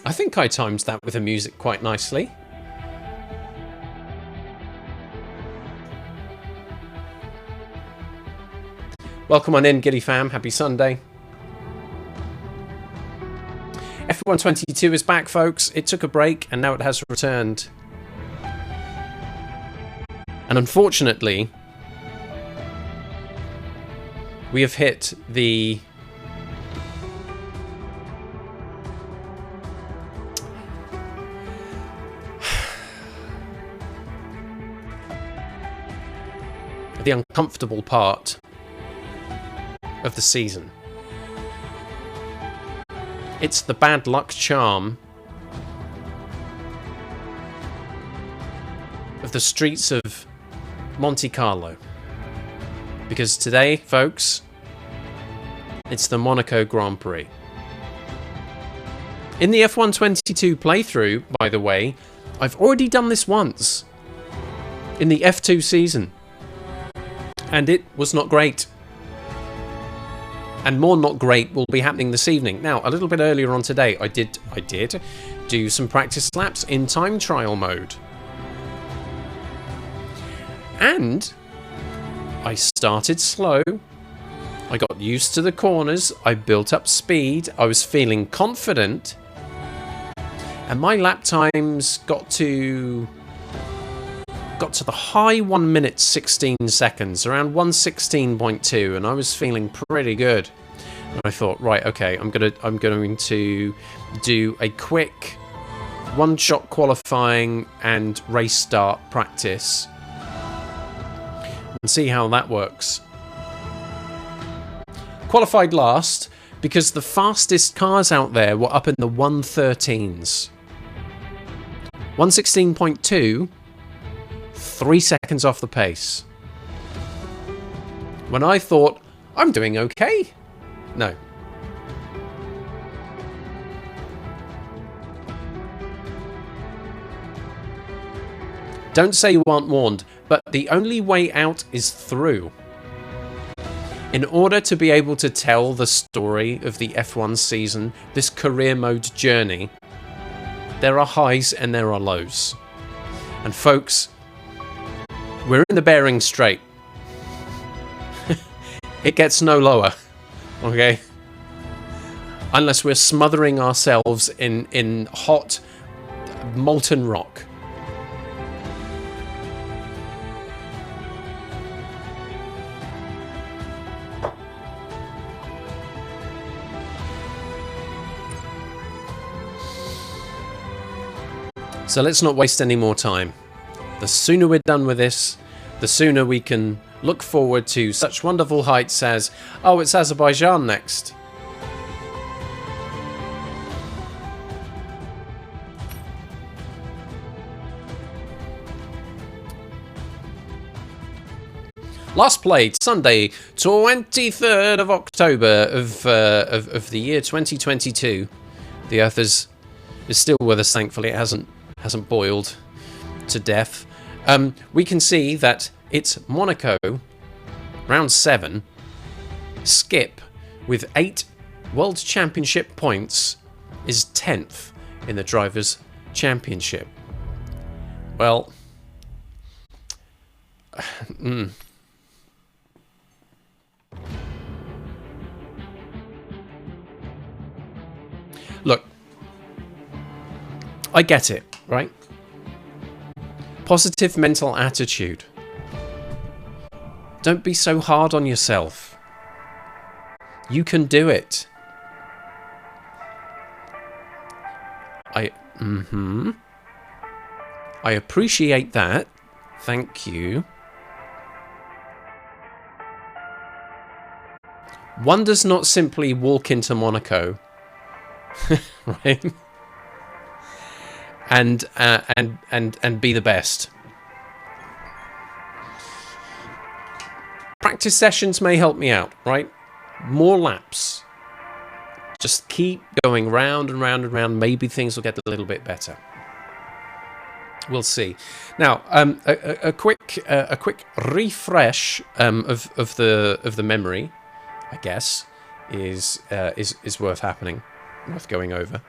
I think I timed that with the music quite nicely. Welcome on in, Giddy fam. Happy Sunday. F1 22 is back, folks. It took a break and now it has returned. And unfortunately, we have hit the uncomfortable part of the season. It's the bad luck charm of the streets of Monte Carlo. Because today, folks, it's the Monaco Grand Prix. In the F1 22 playthrough, by the way, I've already done this once in the F2 season. And it was not great. And more not great will be happening this evening. Now, a little bit earlier on today, I did do some practice laps in time trial mode. And I started slow. I got used to the corners. I built up speed. I was feeling confident. And my lap times got to the high 1 minute 16 seconds, around 1:16.2, and I was feeling pretty good. And I thought, right, okay, I'm going to do a quick one-shot qualifying and race start practice and see how that works. Qualified last because the fastest cars out there were up in the 1:13s. 1:16.2. 3 seconds off the pace. When I thought, I'm doing okay. No. Don't say you aren't warned, but the only way out is through. In order to be able to tell the story of the F1 season, this career mode journey, there are highs and there are lows. And folks, we're in the Bering Strait. It gets no lower, okay? Unless we're smothering ourselves in hot, molten rock. So let's not waste any more time. The sooner we're done with this, the sooner we can look forward to such wonderful heights as, oh, it's Azerbaijan next. Last played Sunday, 23rd of October of the year 2022. The Earth is still with us, thankfully. It hasn't boiled to death. We can see that it's Monaco, round 7. Skip, with 8 World Championship points, is 10th in the Drivers' Championship. Well, look, I get it, right? Positive mental attitude. Don't be so hard on yourself. You can do it. I appreciate that. Thank you. One does not simply walk into Monaco, right? And be the best. Practice sessions may help me out, right? More laps. Just keep going round and round and round. Maybe things will get a little bit better. We'll see. Now, a quick refresh of the memory, I guess, is worth happening, worth going over.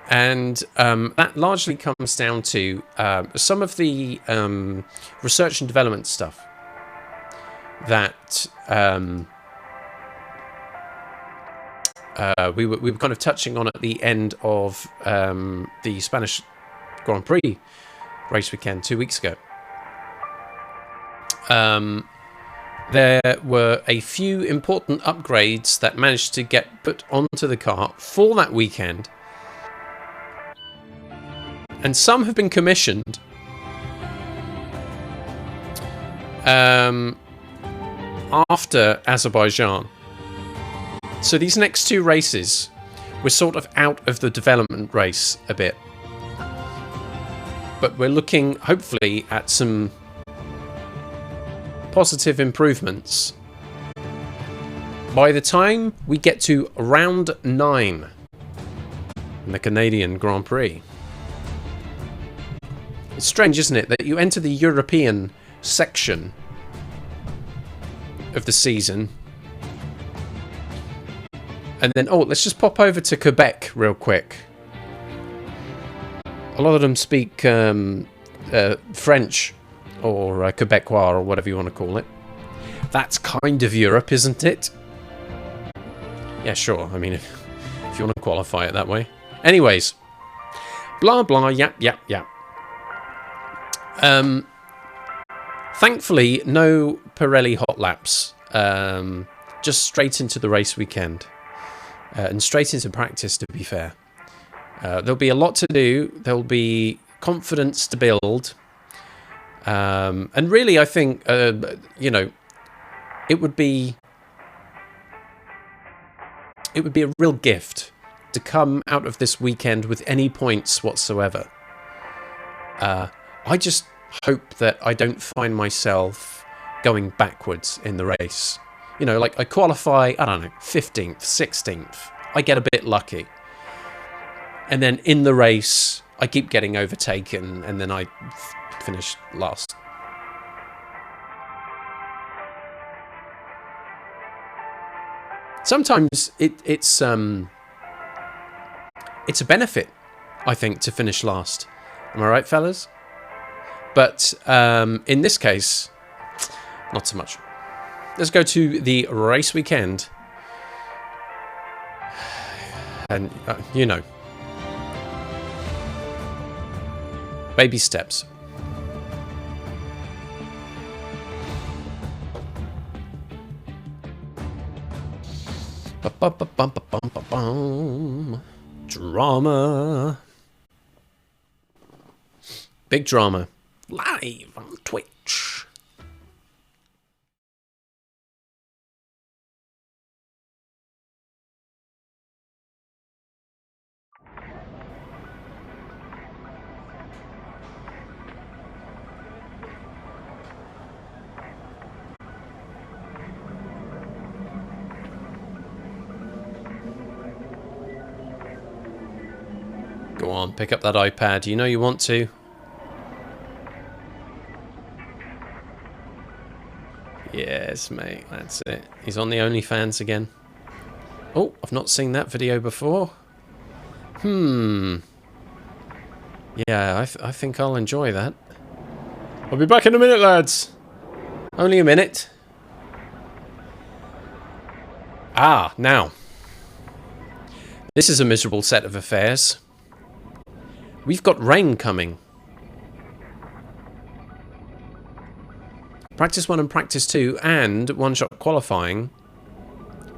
And that largely comes down to some of the research and development stuff that we were kind of touching on at the end of the Spanish Grand Prix race weekend 2 weeks ago. There were a few important upgrades that managed to get put onto the car for that weekend. And some have been commissioned after Azerbaijan. So these next two races were sort of out of the development race a bit. But we're looking, hopefully, at some positive improvements by the time we get to round 9 in the Canadian Grand Prix. It's strange, isn't it, that you enter the European section of the season and then, oh, let's just pop over to Quebec real quick. A lot of them speak French or Quebecois or whatever you want to call it. That's kind of Europe, isn't it? Yeah, sure. I mean, if you want to qualify it that way. Anyways, blah, blah, yap, yap, yap. Thankfully, no Pirelli hot laps. Just straight into the race weekend. And straight into practice, to be fair. There'll be a lot to do. There'll be confidence to build. And really, I think, you know, it would be a real gift to come out of this weekend with any points whatsoever. I just hope that I don't find myself going backwards in the race. You know, like I qualify, I don't know, 15th, 16th. I get a bit lucky. And then in the race, I keep getting overtaken, and then I finish last. Sometimes it's a benefit, I think, to finish last. Am I right, fellas? But in this case, not so much. Let's go to the race weekend. And, you know, baby steps. Drama. Big drama. Live on Twitch. Go on, pick up that iPad. You know you want to. Yes, mate, that's it. He's on the OnlyFans again. Oh, I've not seen that video before. Yeah, I think I'll enjoy that. I'll be back in a minute, lads. Only a minute. Ah, now. This is a miserable set of affairs. We've got rain coming. Practice 1 and Practice 2 and one-shot qualifying.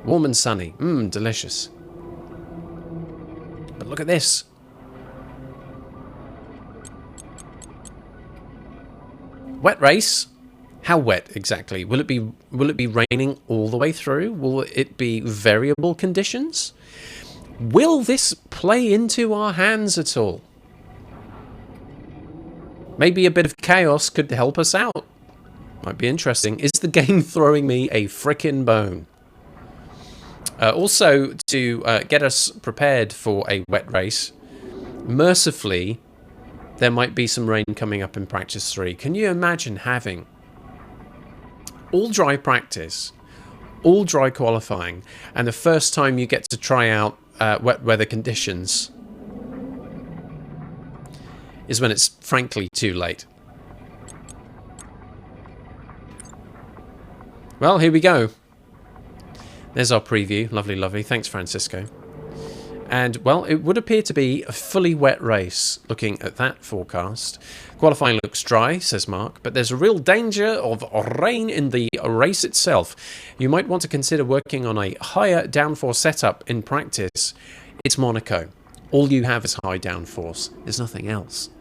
Warm and sunny. Delicious. But look at this. Wet race. How wet exactly? Will it be raining all the way through? Will it be variable conditions? Will this play into our hands at all? Maybe a bit of chaos could help us out. Might be interesting. Is the game throwing me a frickin' bone? Also, to get us prepared for a wet race, mercifully, there might be some rain coming up in Practice 3. Can you imagine having all dry practice, all dry qualifying, and the first time you get to try out wet weather conditions, is when it's frankly too late. Well, here we go. There's our preview. Lovely, lovely. Thanks, Francisco. And, well, it would appear to be a fully wet race, looking at that forecast. Qualifying looks dry, says Mark, but there's a real danger of rain in the race itself. You might want to consider working on a higher downforce setup in practice. It's Monaco. All you have is high downforce. There's nothing else.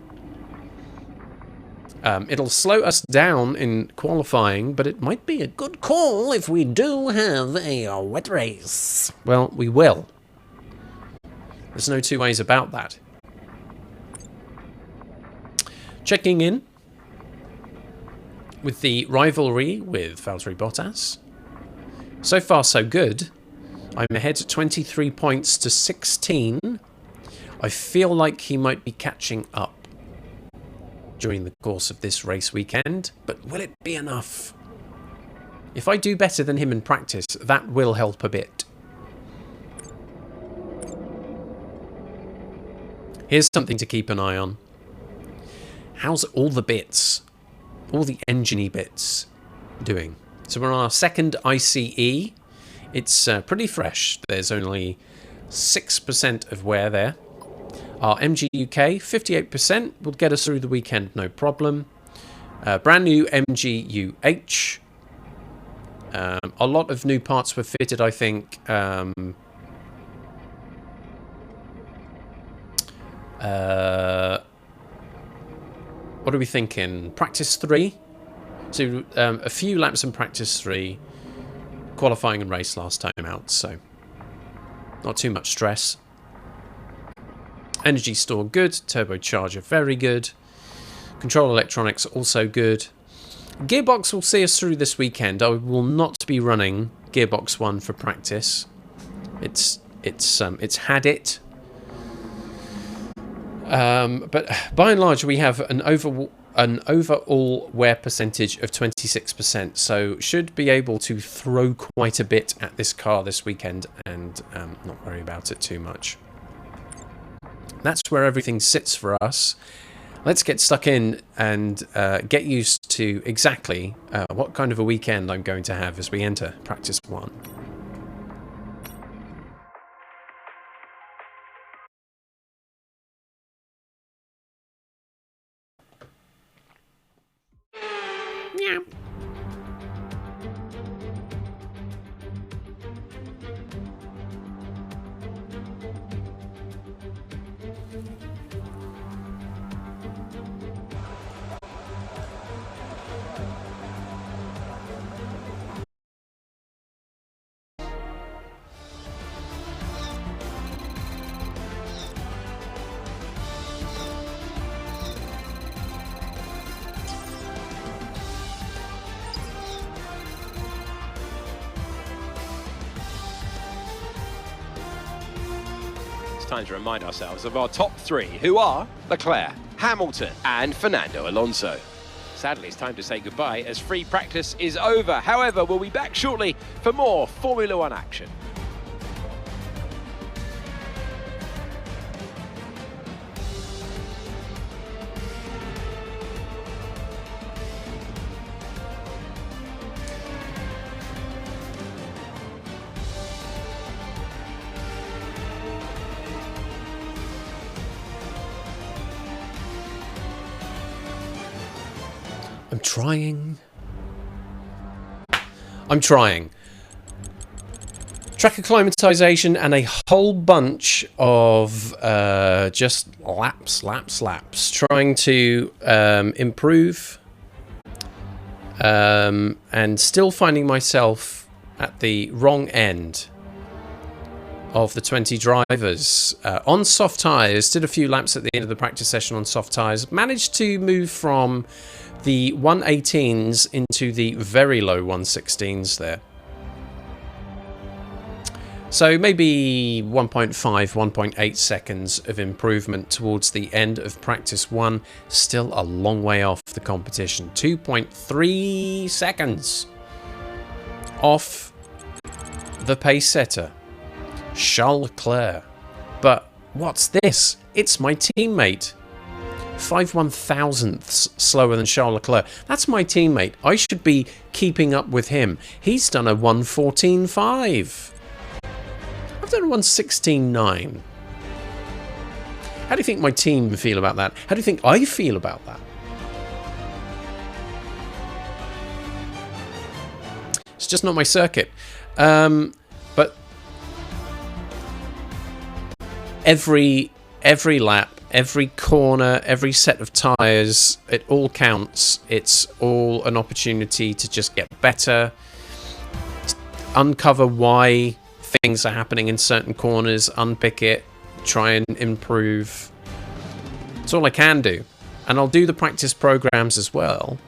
It'll slow us down in qualifying, but it might be a good call if we do have a wet race. Well, we will. There's no two ways about that. Checking in with the rivalry with Valtteri Bottas. So far, so good. I'm ahead 23 points to 16. I feel like he might be catching up during the course of this race weekend, but will it be enough? If I do better than him in practice, that will help a bit. Here's something to keep an eye on. How's all the bits, all the engine-y bits doing? So we're on our second ICE. It's pretty fresh. There's only 6% of wear there. Our MG UK, 58%, will get us through the weekend, no problem. Brand new MG UH. A lot of new parts were fitted, I think. What are we thinking? Practice 3. So a few laps in practice 3. Qualifying and race last time out, so not too much stress. Energy store good, turbocharger very good, control electronics also good. Gearbox will see us through this weekend. I will not be running Gearbox 1 for practice. It's had it. But by and large we have an overall wear percentage of 26%, so should be able to throw quite a bit at this car this weekend and not worry about it too much. That's where everything sits for us. Let's get stuck in and get used to exactly what kind of a weekend I'm going to have as we enter practice 1. Yeah. Time to remind ourselves of our top 3, who are Leclerc, Hamilton and Fernando Alonso. Sadly, it's time to say goodbye as free practice is over. However, we'll be back shortly for more Formula 1 action. I'm trying. Track acclimatization and a whole bunch of just laps. Trying to improve and still finding myself at the wrong end of the 20 drivers. On soft tyres, did a few laps at the end of the practice session on soft tyres. Managed to move from the 118s into the very low 116s there. So maybe 1.5, 1.8 seconds of improvement towards the end of practice 1. Still a long way off the competition. 2.3 seconds off the pace setter, Charles Leclerc. But what's this? It's my teammate, 5/1000ths slower than Charles Leclerc. That's my teammate. I should be keeping up with him. He's done a 1:14.5. I've done a 1:16.9. How do you think my team feel about that? How do you think I feel about that? It's just not my circuit. But every lap, every corner, every set of tyres, it all counts. It's all an opportunity to just get better, uncover why things are happening in certain corners, unpick it, try and improve. It's all I can do. And I'll do the practice programs as well.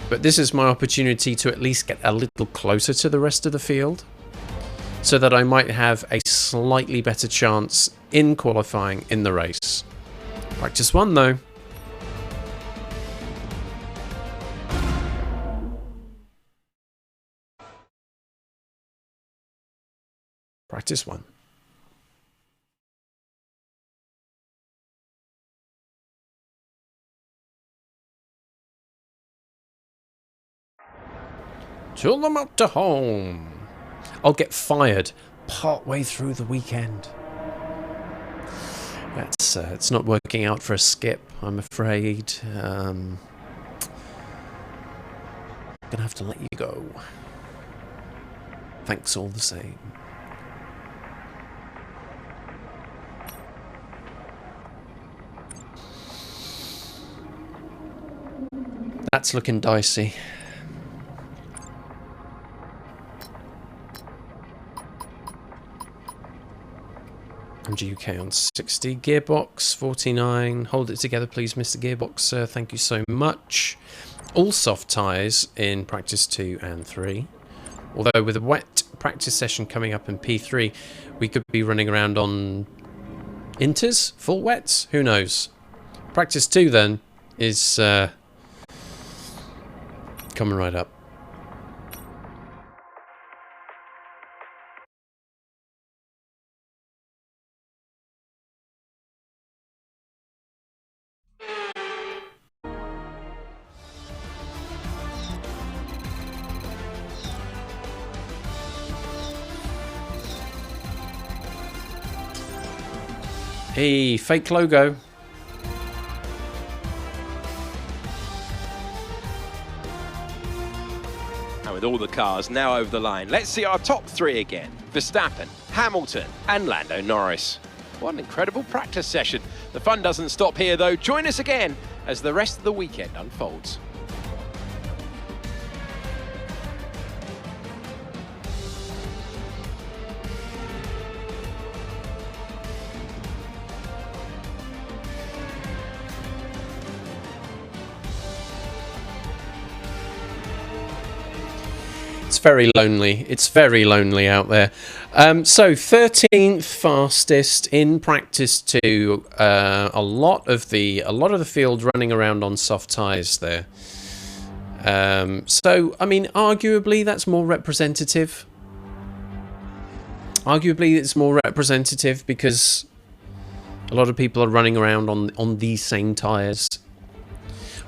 But this is my opportunity to at least get a little closer to the rest of the field, so that I might have a slightly better chance in qualifying in the race. Practice 1 though. Practice 1. To the motorhome. I'll get fired partway through the weekend. That's it's not working out for a skip, I'm afraid. Gonna have to let you go. Thanks all the same. That's looking dicey. MGUK on 60. Gearbox 49. Hold it together, please, Mr. Gearbox, sir. Thank you so much. All soft tyres in practice 2 and 3. Although with a wet practice session coming up in P3, we could be running around on inters, full wets. Who knows? Practice 2 then is coming right up. Hey, fake logo. And with all the cars now over the line, let's see our top 3 again. Verstappen, Hamilton and Lando Norris. What an incredible practice session. The fun doesn't stop here though. Join us again as the rest of the weekend unfolds. It's very lonely. It's very lonely out there. So 13th fastest in practice 2. A lot of the field running around on soft tyres there. So I mean, arguably that's more representative. Arguably it's more representative because a lot of people are running around on these same tyres.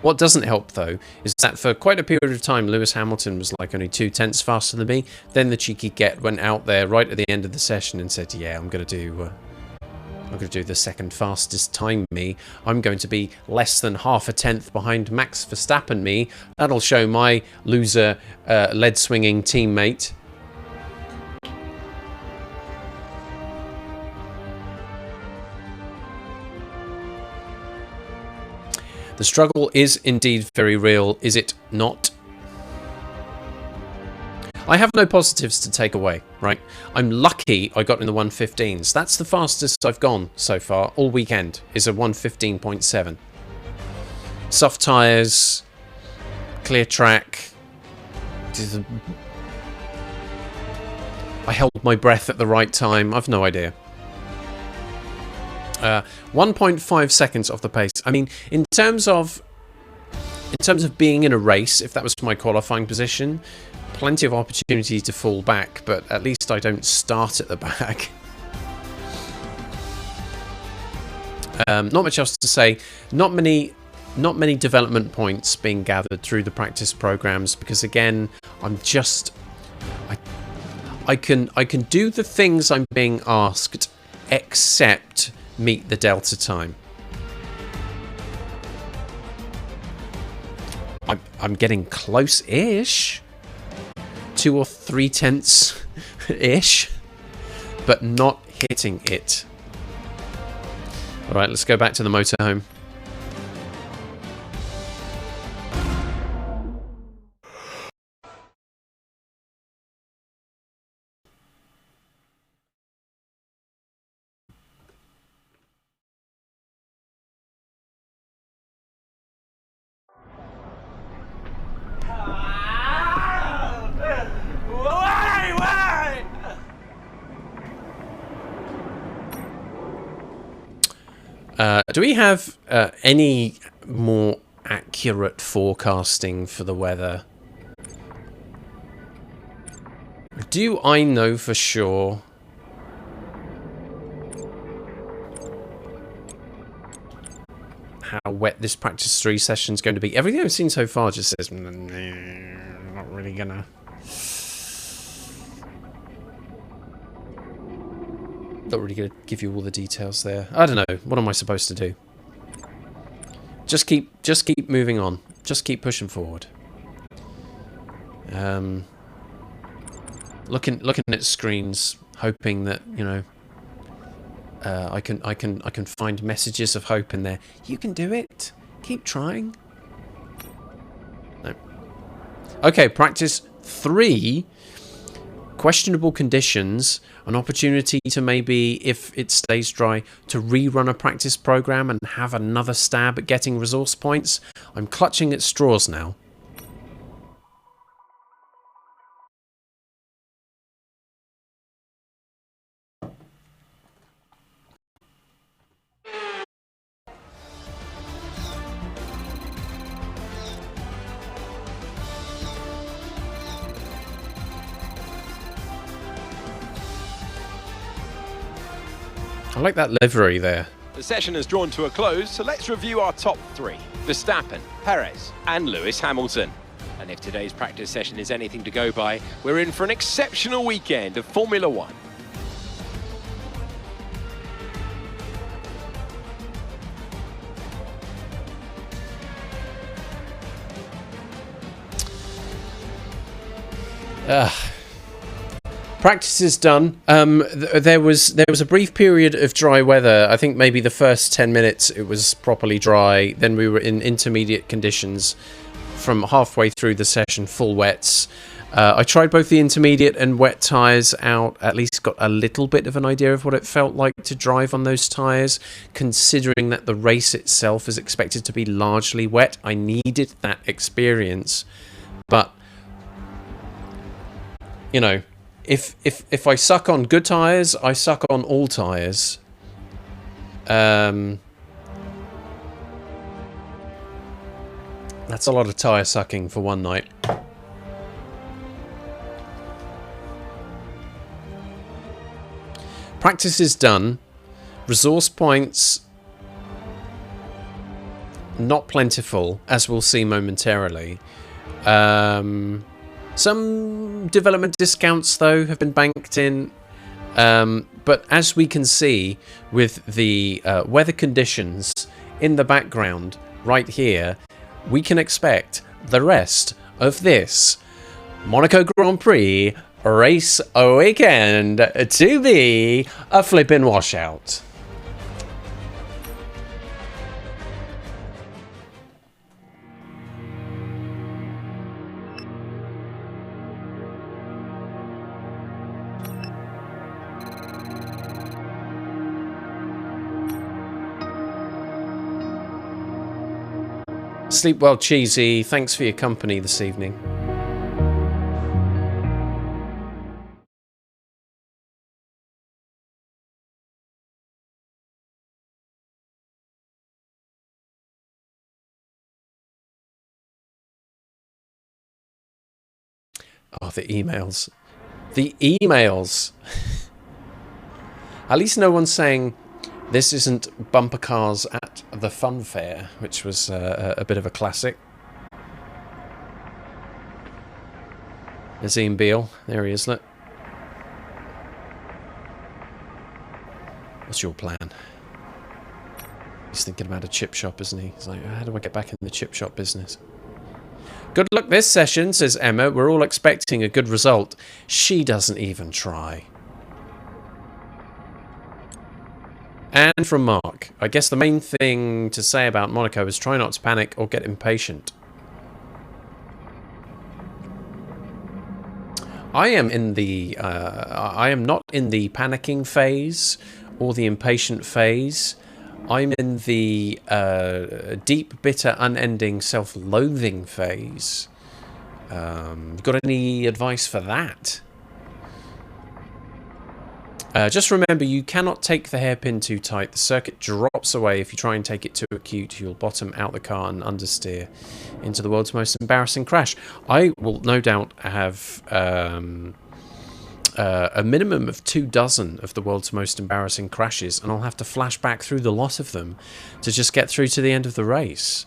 What doesn't help, though, is that for quite a period of time, Lewis Hamilton was like only 2/10 faster than me. Then the cheeky get went out there right at the end of the session and said, "Yeah, I'm going to do the second fastest time me. I'm going to be less than half a tenth behind Max Verstappen me. That'll show my loser lead swinging teammate." The struggle is indeed very real, is it not? I have no positives to take away, right? I'm lucky I got in the 115s. That's the fastest I've gone so far all weekend, is a 115.7. Soft tyres, clear track. I held my breath at the right time. I've no idea. 1.5 seconds off the pace. I mean, in terms of being in a race, if that was my qualifying position, plenty of opportunity to fall back, but at least I don't start at the back. Not much else to say. Not many development points being gathered through the practice programs, because again, I can do the things I'm being asked, except meet the delta time. I'm getting close-ish, 2 or 3/10 ish, but not hitting it. All right, let's go back to the motorhome. Do we have any more accurate forecasting for the weather? Do I know for sure how wet this practice 3 session is going to be? Everything I've seen so far just says, not really gonna. Not really going to give you all the details there. I don't know. What am I supposed to do? Just keep moving on. Just keep pushing forward. Looking at screens, hoping that, you know, I can find messages of hope in there. You can do it. Keep trying. No. Okay, practice 3. Questionable conditions. An opportunity to maybe, if it stays dry, to rerun a practice program and have another stab at getting resource points. I'm clutching at straws now. I like that livery there. The session has drawn to a close, so let's review our top 3. Verstappen, Perez and Lewis Hamilton. And if today's practice session is anything to go by, we're in for an exceptional weekend of Formula 1. Practice is done. There was a brief period of dry weather. I think maybe the first 10 minutes it was properly dry. Then we were in intermediate conditions from halfway through the session, full wets. I tried both the intermediate and wet tyres out, at least got a little bit of an idea of what it felt like to drive on those tyres, considering that the race itself is expected to be largely wet. I needed that experience. But, you know, if I suck on good tyres, I suck on all tyres. That's a lot of tyre sucking for one night. Practice is done. Resource points not plentiful, as we'll see momentarily. Some development discounts, though, have been banked in. But as we can see with the weather conditions in the background right here, we can expect the rest of this Monaco Grand Prix race weekend to be a flippin' washout. Sleep well, Cheesy. Thanks for your company this evening. Oh, the emails. The emails. At least no one's saying This isn't bumper cars at the fun fair, which was a bit of a classic. There's Ian Beale. There he is, look. What's your plan? He's thinking about a chip shop, isn't he? He's like, how do I get back in the chip shop business? Good luck this session, says Emma. We're all expecting a good result. She doesn't even try. And from Mark, I guess the main thing to say about Monaco is try not to panic or get impatient. I am in the I am not in the panicking phase or the impatient phase. I'm in the deep, bitter, unending, self-loathing phase. Got any advice for that? Just remember, you cannot take the hairpin too tight. The circuit drops away. If you try and take it too acute, you'll bottom out the car and understeer into the world's most embarrassing crash. I will no doubt have a minimum of 24 of the world's most embarrassing crashes, and I'll have to flash back through the lot of them to just get through to the end of the race.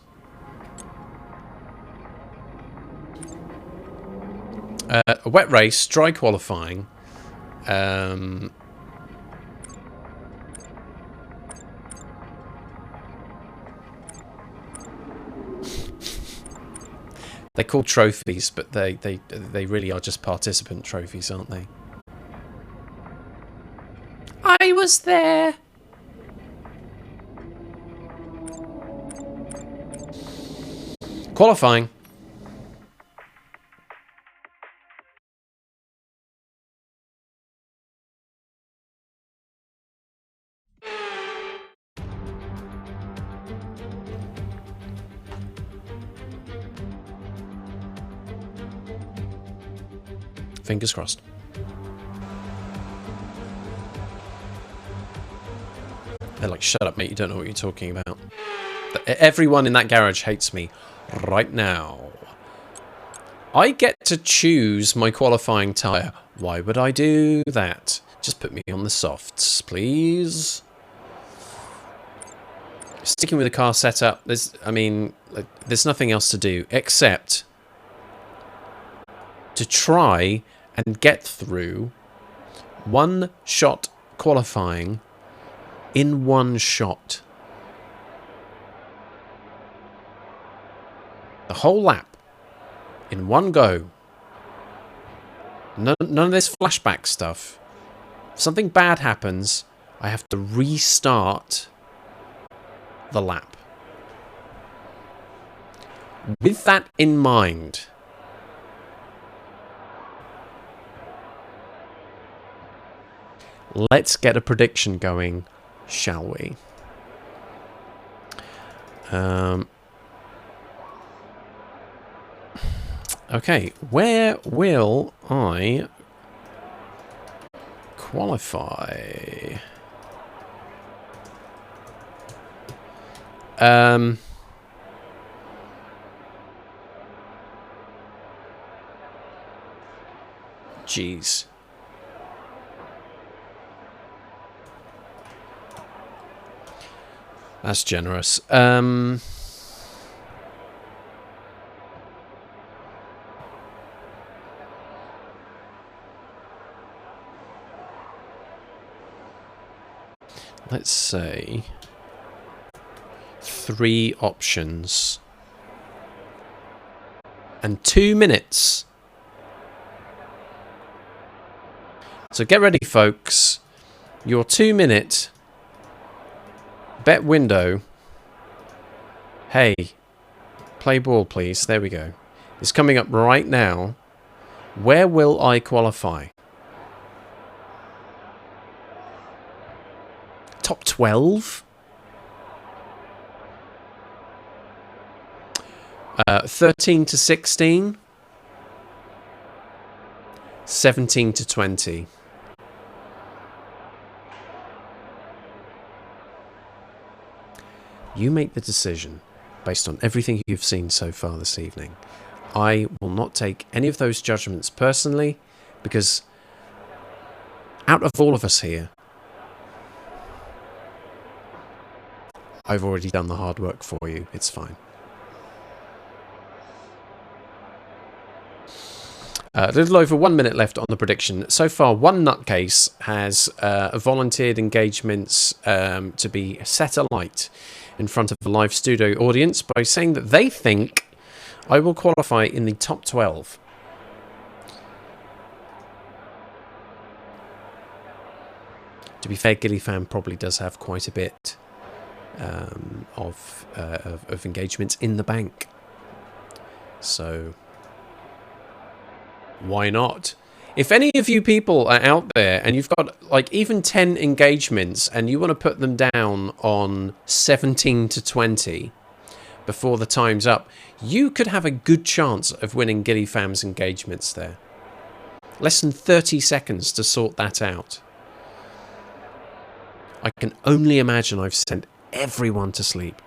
A wet race, dry qualifying. They're called trophies, but they really are just participant trophies, aren't they? I was there. Qualifying. Fingers crossed. They're like, shut up, mate, you don't know what you're talking about. Everyone in that garage hates me right now. I get to choose my qualifying tyre. Why would I do that? Just put me on the softs, please. Sticking with the car setup, there's nothing else to do except to try and get through one shot qualifying in one shot. The whole lap in one go. None of this flashback stuff. If something bad happens, I have to restart the lap. With that in mind, let's get a prediction going, shall we? Okay, where will I qualify? Jeez. That's generous. Let's say 3 options and 2 minutes. So get ready, folks. Your 2-minute bet window. Hey, play ball, please. There we go. It's coming up right now. Where will I qualify? Top 12? 13 to 16? 17 to 20? You make the decision based on everything you've seen so far this evening. I will not take any of those judgments personally, because out of all of us here, I've already done the hard work for you. It's fine. A little over 1 minute left on the prediction. So far, one nutcase has volunteered engagements to be set alight in front of a live studio audience by saying that they think I will qualify in the top 12. To be fair, Gillyfam probably does have quite a bit of engagements in the bank. So why not? If any of you people are out there and you've got like even 10 engagements and you want to put them down on 17 to 20 before the time's up, you could have a good chance of winning Gillyfam's engagements there. Less than 30 seconds to sort that out. I can only imagine I've sent everyone to sleep.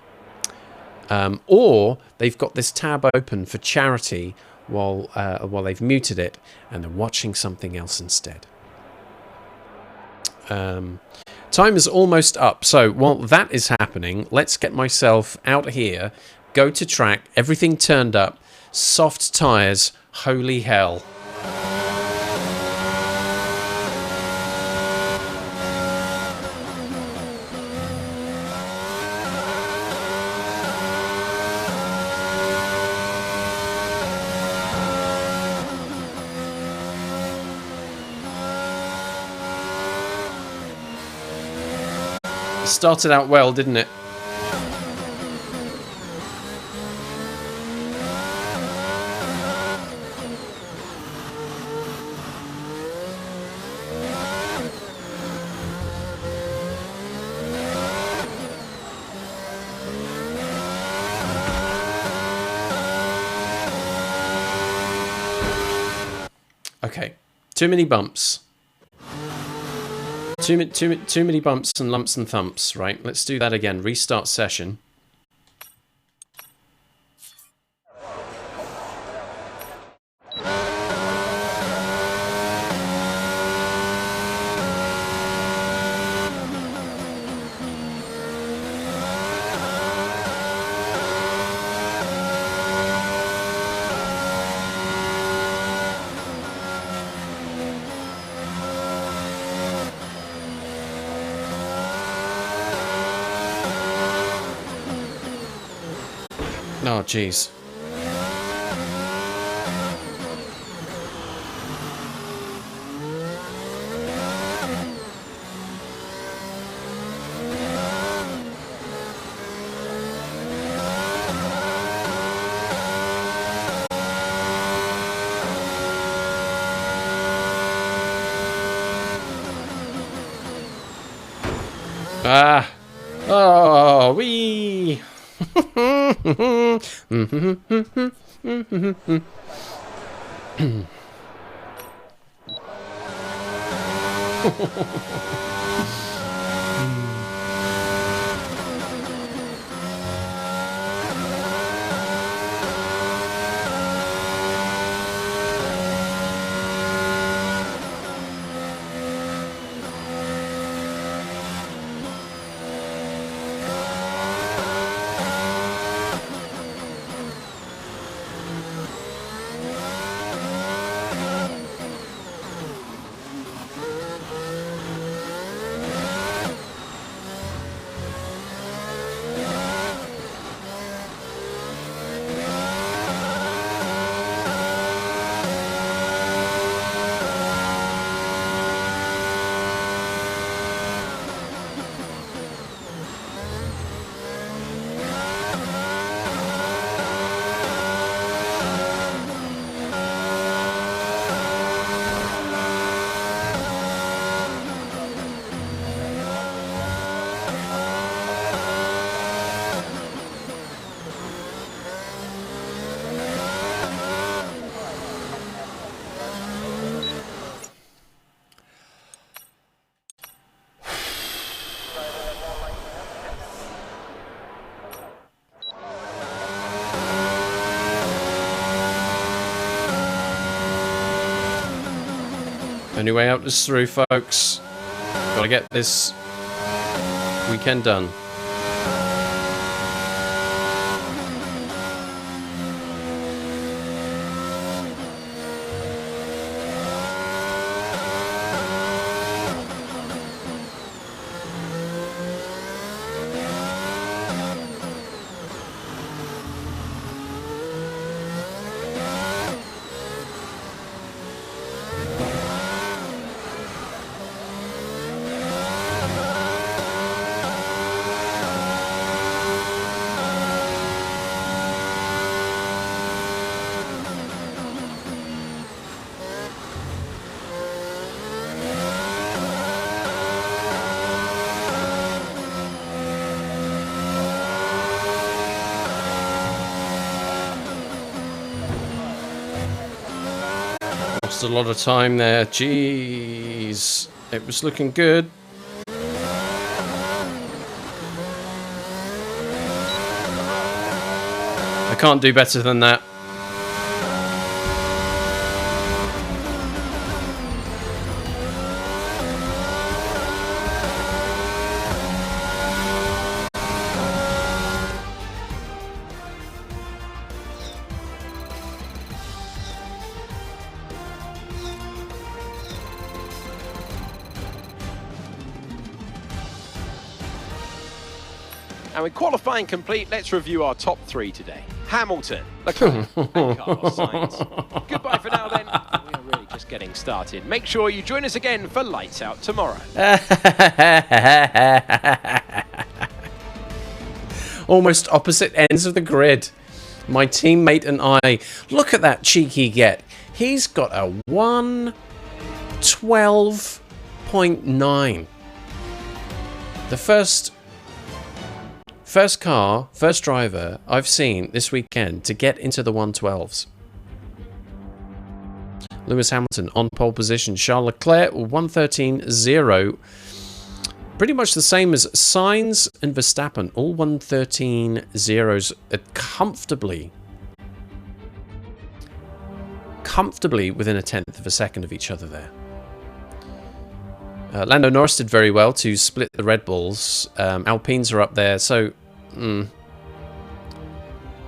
Or they've got this tab open for charity while they've muted it and they're watching something else instead. Time is almost up. So while that is happening, let's get myself out here, go to track, everything turned up, soft tyres, holy hell. Started out well, didn't it? Okay, too many bumps. Too many bumps and lumps and thumps, right? Let's do that again. Restart session. Oh, jeez. Ah. Oh, wee. Only way out is through, folks. Gotta get this weekend done. Lost a lot of time there. Jeez. It was looking good. I can't do better than that. And with qualifying complete, let's review our top three today. Hamilton, Leclerc, and Carlos Sainz. Goodbye for now then. We are really just getting started. Make sure you join us again for Lights Out tomorrow. Almost opposite ends of the grid. My teammate and I. Look at that cheeky get. He's got a 112.9. The first driver I've seen this weekend to get into the 112s. Lewis Hamilton on pole position. Charles Leclerc 113.0. Pretty much the same as Sainz and Verstappen. All 113.0s comfortably within a tenth of a second of each other there. Lando Norris did very well to split the Red Bulls. Alpines are up there, so...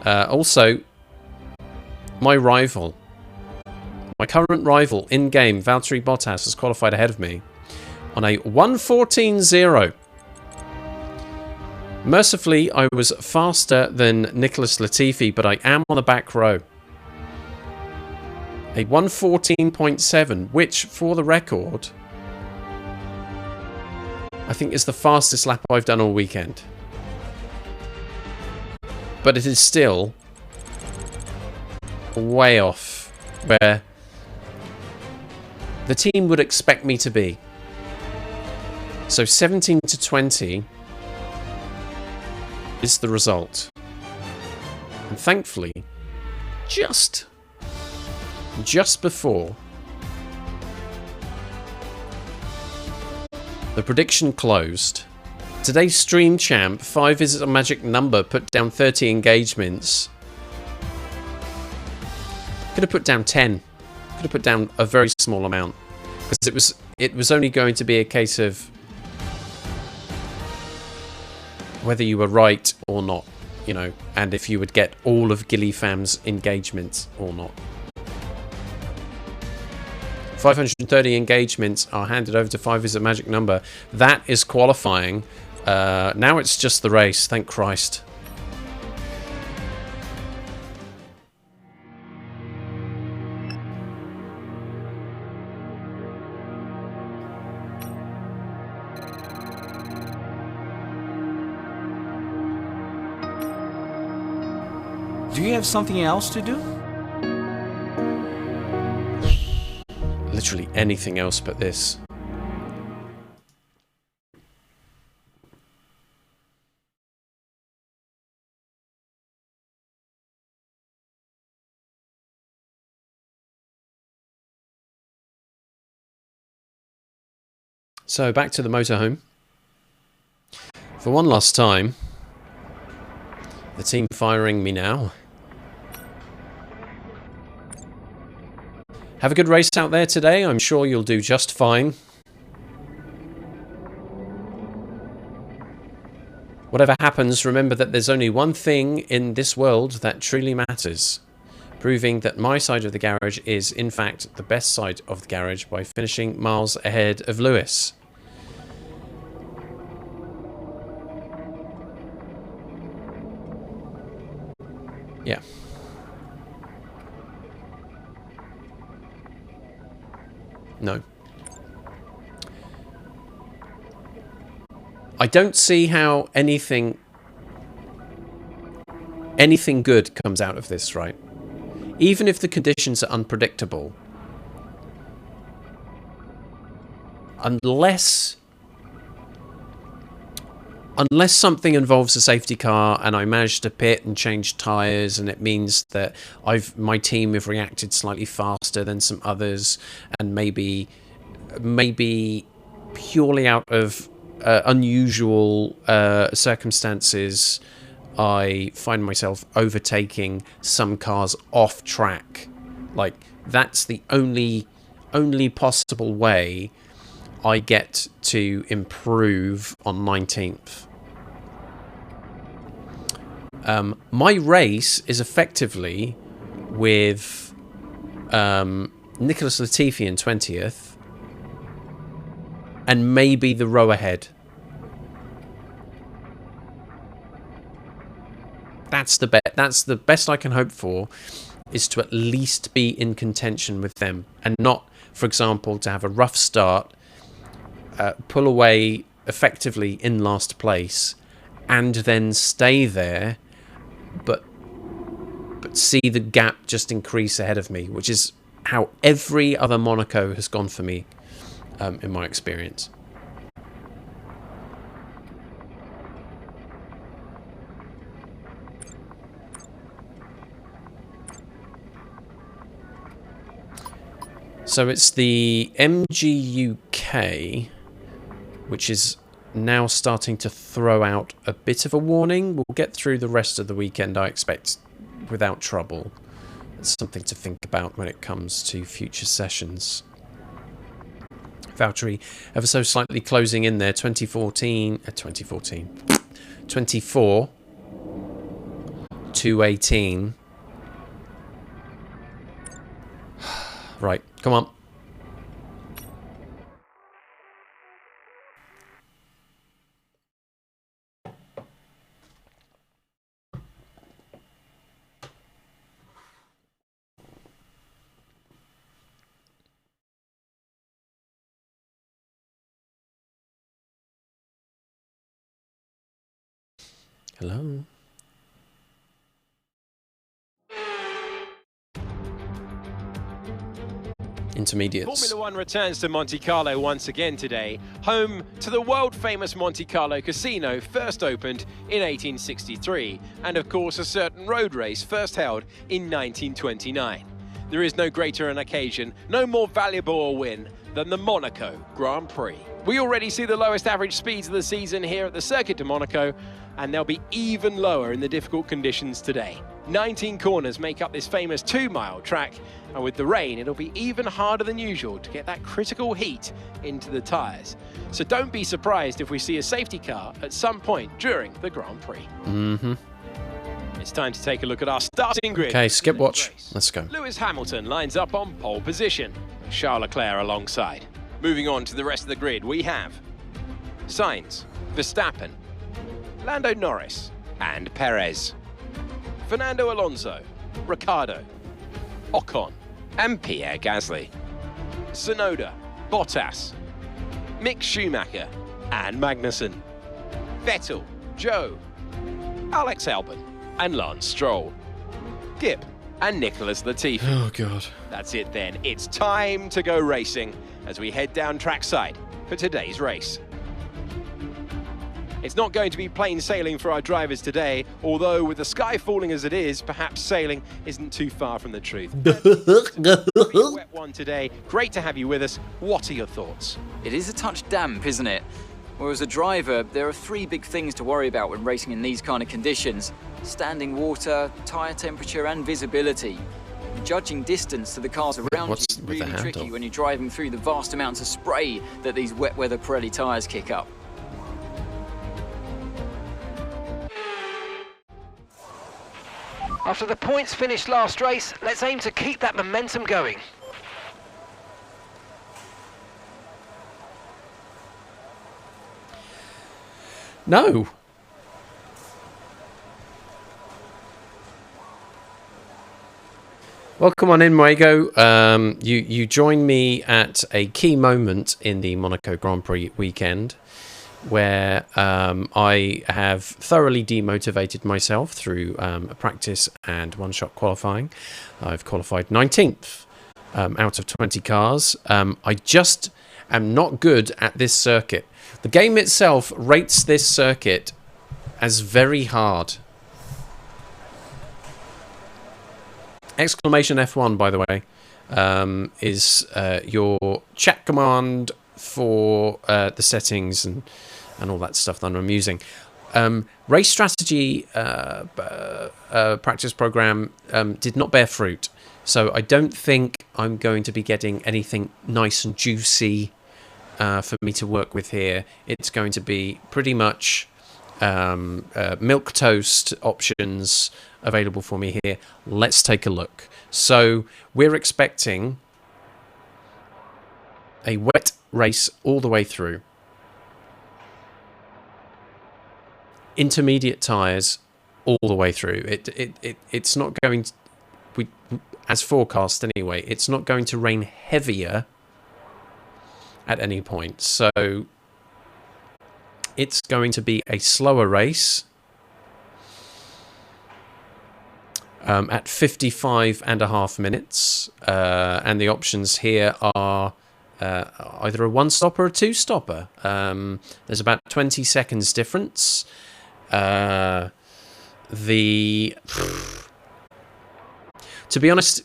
also, my current rival in-game, Valtteri Bottas, has qualified ahead of me on a 114.0. Mercifully, I was faster than Nicholas Latifi, but I am on the back row. A 114.7, which, for the record, I think is the fastest lap I've done all weekend. But it is still way off where the team would expect me to be. So 17 to 20 is the result. And thankfully, just before the prediction closed, today's stream champ, 5 is a magic number, put down 30 engagements. Could have put down 10. Could have put down a very small amount. Because it was only going to be a case of whether you were right or not, you know, and if you would get all of Gilly Fam's engagements or not. 530 engagements are handed over to 5 is a magic number. That is qualifying. Now it's just the race, thank Christ. Do you have something else to do? Literally anything else but this. So back to the motorhome. For one last time. The team firing me now. Have a good race out there today. I'm sure you'll do just fine. Whatever happens, remember that there's only one thing in this world that truly matters. Proving that my side of the garage is, in fact, the best side of the garage by finishing miles ahead of Lewis. Yeah. No. I don't see how anything good comes out of this, right? Even if the conditions are unpredictable. Unless unless something involves a safety car and I manage to pit and change tyres, and it means that my team have reacted slightly faster than some others, and maybe purely out of unusual circumstances, I find myself overtaking some cars off track. Like, that's the only possible way I get to improve on 19th. My race is effectively with Nicholas Latifi in 20th, and maybe the row ahead. That's the bet. That's the best I can hope for, is to at least be in contention with them, and not, for example, to have a rough start, pull away effectively in last place, and then stay there, but see the gap just increase ahead of me, which is how every other Monaco has gone for me, in my experience. So it's the MGUK, which is now starting to throw out a bit of a warning. We'll get through the rest of the weekend, I expect, without trouble. It's something to think about when it comes to future sessions. Valtteri ever so slightly closing in there, 24 2:18. Right, come on. Hello. Intermediates. Formula One returns to Monte Carlo once again today, home to the world-famous Monte Carlo Casino, first opened in 1863, and of course a certain road race first held in 1929. There is no greater an occasion, no more valuable a win than the Monaco Grand Prix. We already see the lowest average speeds of the season here at the Circuit de Monaco, and they'll be even lower in the difficult conditions today. 19 corners make up this famous 2-mile track, and with the rain it'll be even harder than usual to get that critical heat into the tyres. So don't be surprised if we see a safety car at some point during the Grand Prix. It's time to take a look at our starting grid. Okay, skip watch. Let's go. Lewis Hamilton lines up on pole position, Charles Leclerc alongside. Moving on to the rest of the grid, we have Sainz, Verstappen, Lando Norris and Perez, Fernando Alonso, Ricciardo, Ocon and Pierre Gasly, Tsunoda, Bottas, Mick Schumacher and Magnussen, Vettel, Joe, Alex Albon and Lance Stroll, Gip and Nicholas Latifi. Oh God. That's it then, it's time to go racing as we head down trackside for today's race. It's not going to be plain sailing for our drivers today, although with the sky falling as it is, perhaps sailing isn't too far from the truth. A wet one today. Great to have you with us. What are your thoughts? It is a touch damp, isn't it? Well, as a driver, there are 3 big things to worry about when racing in these kind of conditions: standing water, tyre temperature and visibility. Judging distance to the cars around you is really tricky when you're driving through the vast amounts of spray that these wet weather Pirelli tyres kick up. After the points finished last race, let's aim to keep that momentum going. No. Welcome on in, Muego. You join me at a key moment in the Monaco Grand Prix weekend, where I have thoroughly demotivated myself through practice and one-shot qualifying. I've qualified 19th out of 20 cars. I just am not good at this circuit. The game itself rates this circuit as very hard. Exclamation F1, by the way, is your chat command for the settings and all that stuff that I'm using. Race strategy practice program did not bear fruit, so I don't think I'm going to be getting anything nice and juicy for me to work with here. It's going to be pretty much milk toast options available for me here. Let's take a look. So we're expecting a wet race all the way through. Intermediate tyres all the way through. It's not going to, as forecast anyway, it's not going to rain heavier at any point. So it's going to be a slower race at 55.5 minutes. And the options here are either a one-stopper or a two-stopper. There's about 20 seconds difference. To be honest,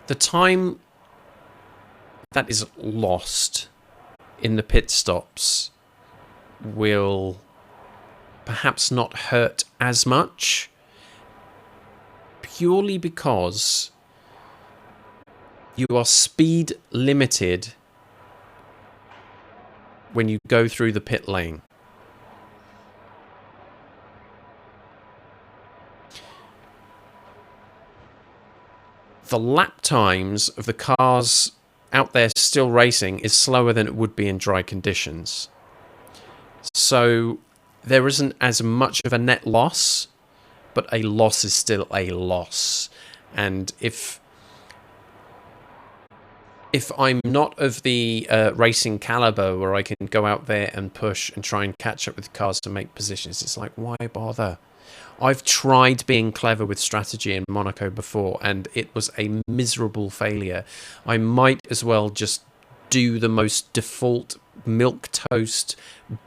the time that is lost in the pit stops will perhaps not hurt as much, purely because you are speed limited when you go through the pit lane. The lap times of the cars out there still racing is slower than it would be in dry conditions. So there isn't as much of a net loss, but a loss is still a loss. And if I'm not of the racing caliber where I can go out there and push and try and catch up with cars to make positions, it's like, why bother? I've tried being clever with strategy in Monaco before, and it was a miserable failure. I might as well just do the most default milquetoast,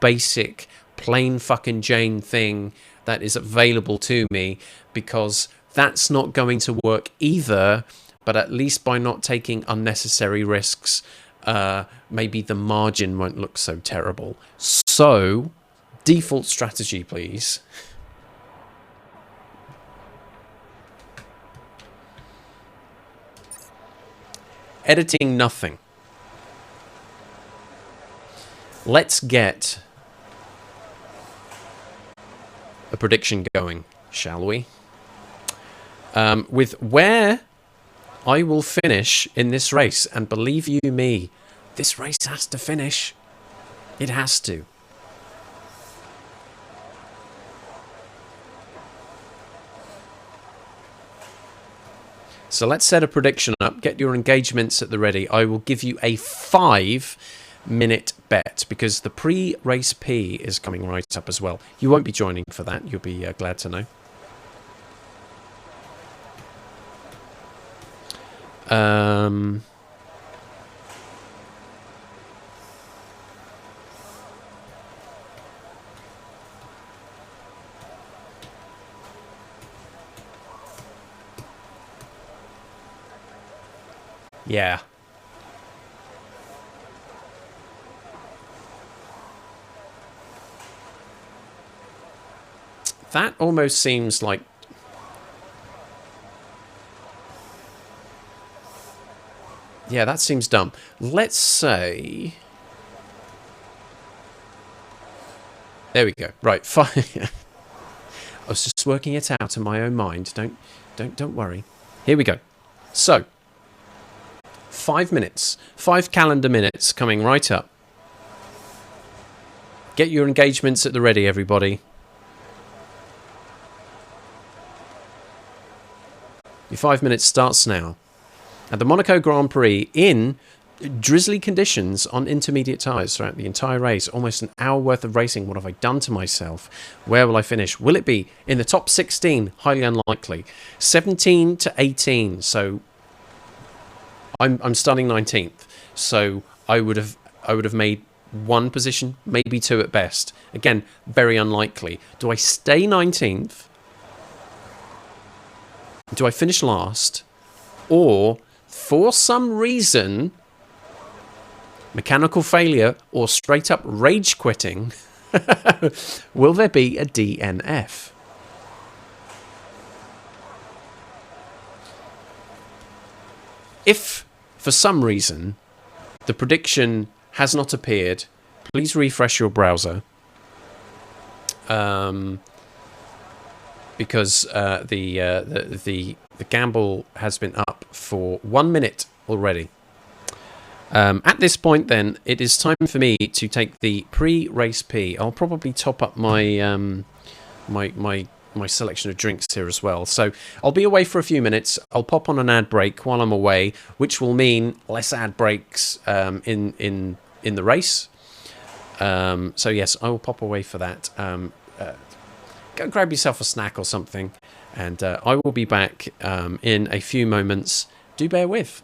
basic, plain fucking Jane thing that is available to me, because that's not going to work either. But at least by not taking unnecessary risks, maybe the margin won't look so terrible. So, default strategy, please. Editing nothing. Let's get a prediction going, shall we? With where I will finish in this race, and believe you me, this race has to finish. It has to. So let's set a prediction up. Get your engagements at the ready. I will give you a 5-minute bet, because the pre-race P is coming right up as well. You won't be joining for that. You'll be glad to know. Yeah. That almost seems like... Yeah, that seems dumb. Let's say... There we go. Right, fine. I was just working it out in my own mind. Don't worry. Here we go. So, 5 minutes. 5 calendar minutes coming right up. Get your engagements at the ready, everybody. Your 5 minutes starts now. At the Monaco Grand Prix, in drizzly conditions on intermediate tyres throughout the entire race, almost an hour worth of racing. What have I done to myself? Where will I finish? Will it be in the top 16? Highly unlikely. 17 to 18, so I'm starting 19th. So I would have made one position, maybe two at best. Again, very unlikely. Do I stay 19th? Do I finish last? Or, for some reason, mechanical failure or straight up rage quitting, will there be a DNF? If, for some reason, the prediction has not appeared, please refresh your browser. Because the gamble has been up for 1 minute already. At this point, then, it is time for me to take the pre-race P. I'll probably top up my my selection of drinks here as well. So I'll be away for a few minutes. I'll pop on an ad break while I'm away, which will mean less ad breaks in the race. So yes, I will pop away for that. Go grab yourself a snack or something, and I will be back in a few moments. Do bear with.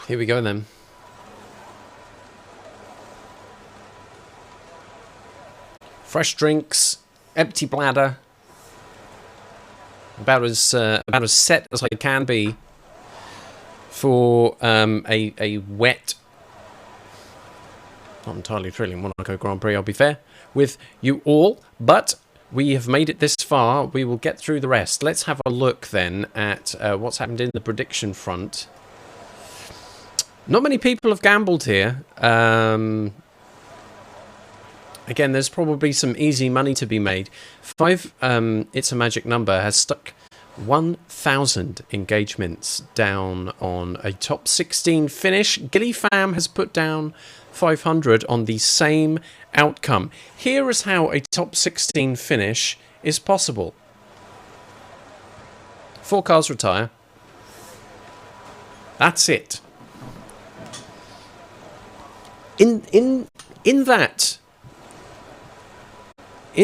Here we go then. Fresh drinks, empty bladder. About as set as I can be for a wet, not entirely thrilling Monaco Grand Prix, I'll be fair with you all, but we have made it this far. We will get through the rest. Let's have a look then at what's happened in the prediction front. Not many people have gambled here. Again, there's probably some easy money to be made. It's a Magic Number, has stuck 1,000 engagements down on a top 16 finish. Gilly Fam has put down 500 on the same outcome. Here is how a top 16 finish is possible. 4 cars retire. That's it. In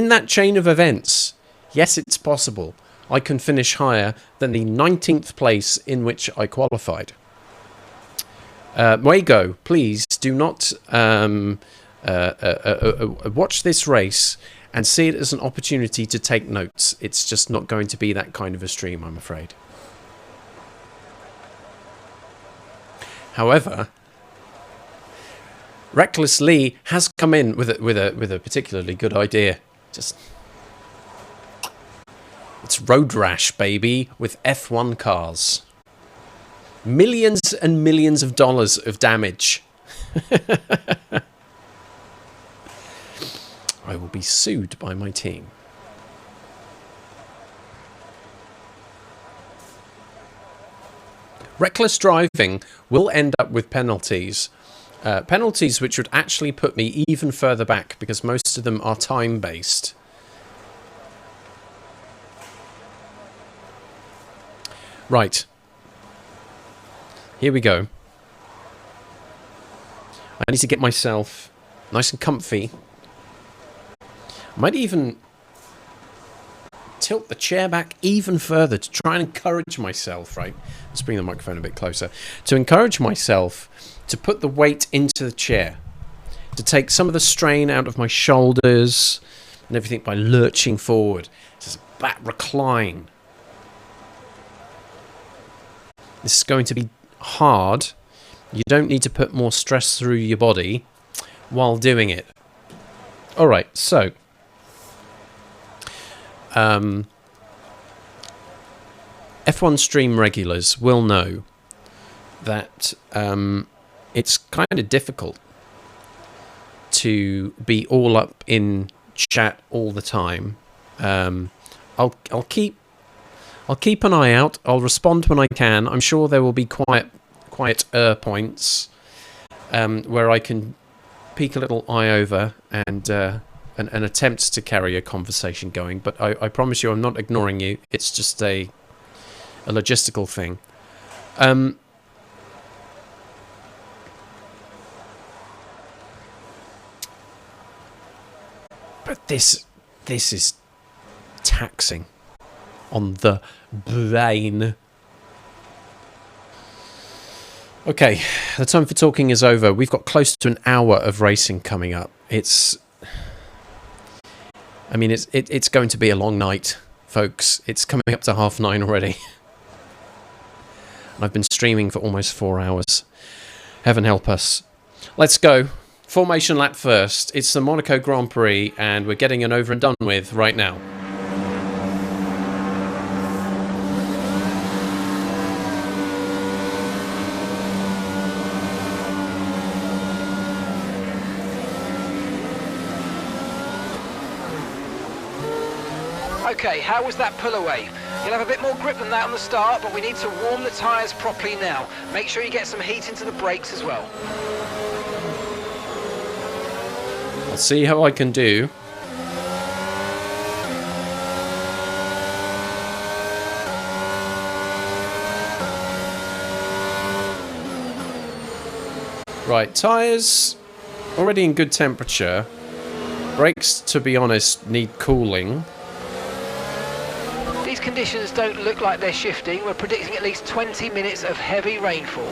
that chain of events, yes, it's possible. I can finish higher than the 19th place in which I qualified. Muego, please do not watch this race and see it as an opportunity to take notes. It's just not going to be that kind of a stream, I'm afraid. However, Reckless Lee has come in with a particularly good idea. It's Road Rash, baby, with F1 cars. Millions and millions of dollars of damage. I will be sued by my team. Reckless driving will end up with penalties. Penalties which would actually put me even further back because most of them are time-based. Right. Here we go. I need to get myself nice and comfy. I might even tilt the chair back even further to try and encourage myself, right? Let's bring the microphone a bit closer. To encourage myself to put the weight into the chair, to take some of the strain out of my shoulders and everything by lurching forward. Just back recline. This is going to be hard. You don't need to put more stress through your body while doing it. All right, so F1 stream regulars will know that it's kind of difficult to be all up in chat all the time. I'll keep an eye out. I'll respond when I can. I'm sure there will be quieter points where I can peek a little eye over and attempt to carry a conversation going. But I promise you, I'm not ignoring you. It's just a logistical thing. But this is taxing on the brain. Okay, the time for talking is over. We've got close to an hour of racing coming up. It's going to be a long night, folks. It's coming up to 9:30 already. And I've been streaming for almost 4 hours. Heaven help us. Let's go. Formation lap first. It's the Monaco Grand Prix, and we're getting it over and done with right now. Okay, how was that pull away? You'll have a bit more grip than that on the start, but we need to warm the tyres properly now. Make sure you get some heat into the brakes as well. I'll see how I can do. Right, tyres already in good temperature. Brakes, to be honest, need cooling. These conditions don't look like they're shifting. We're predicting at least 20 minutes of heavy rainfall.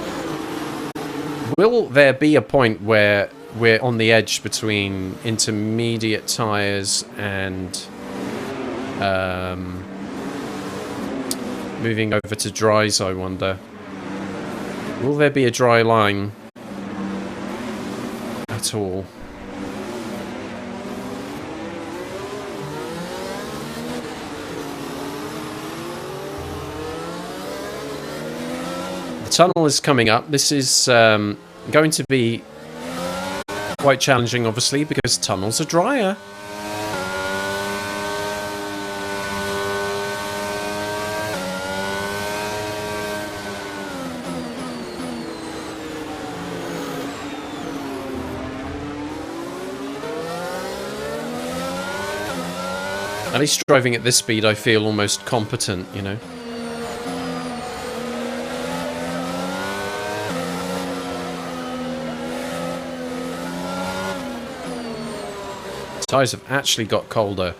Will there be a point where we're on the edge between intermediate tyres and moving over to dries, I wonder? Will there be a dry line at all? Tunnel is coming up. This is going to be quite challenging, obviously, because tunnels are drier. At least driving at this speed, I feel almost competent, you know. Tyres have actually got colder.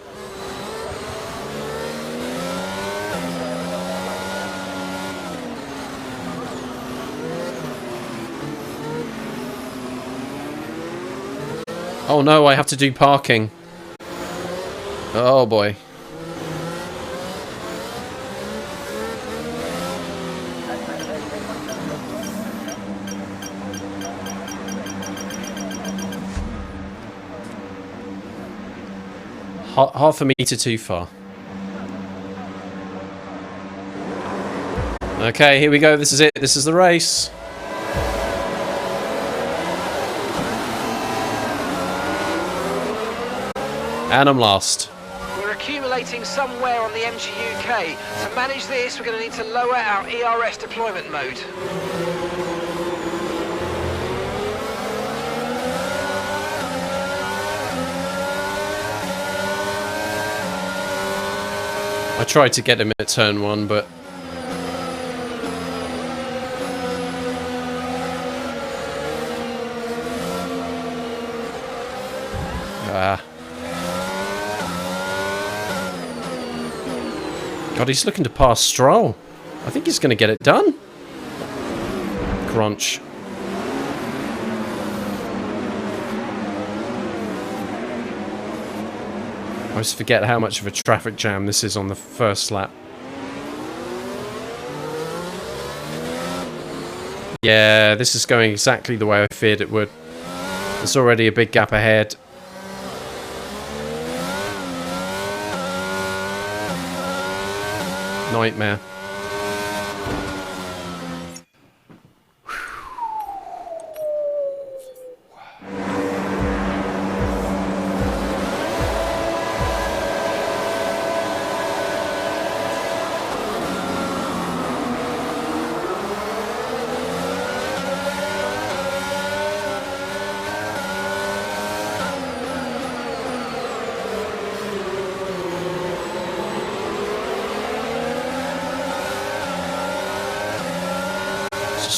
Oh no, I have to do parking. Oh boy. Half a meter too far. Okay, here we go. This is it. This is the race. And I'm last. We're accumulating some wear on the MG UK. To manage this, we're going to need to lower our ERS deployment mode. I tried to get him at turn 1, but... God, he's looking to pass Stroll. I think he's going to get it done. Crunch. I always forget how much of a traffic jam this is on the first lap. Yeah, this is going exactly the way I feared it would. There's already a big gap ahead. Nightmare.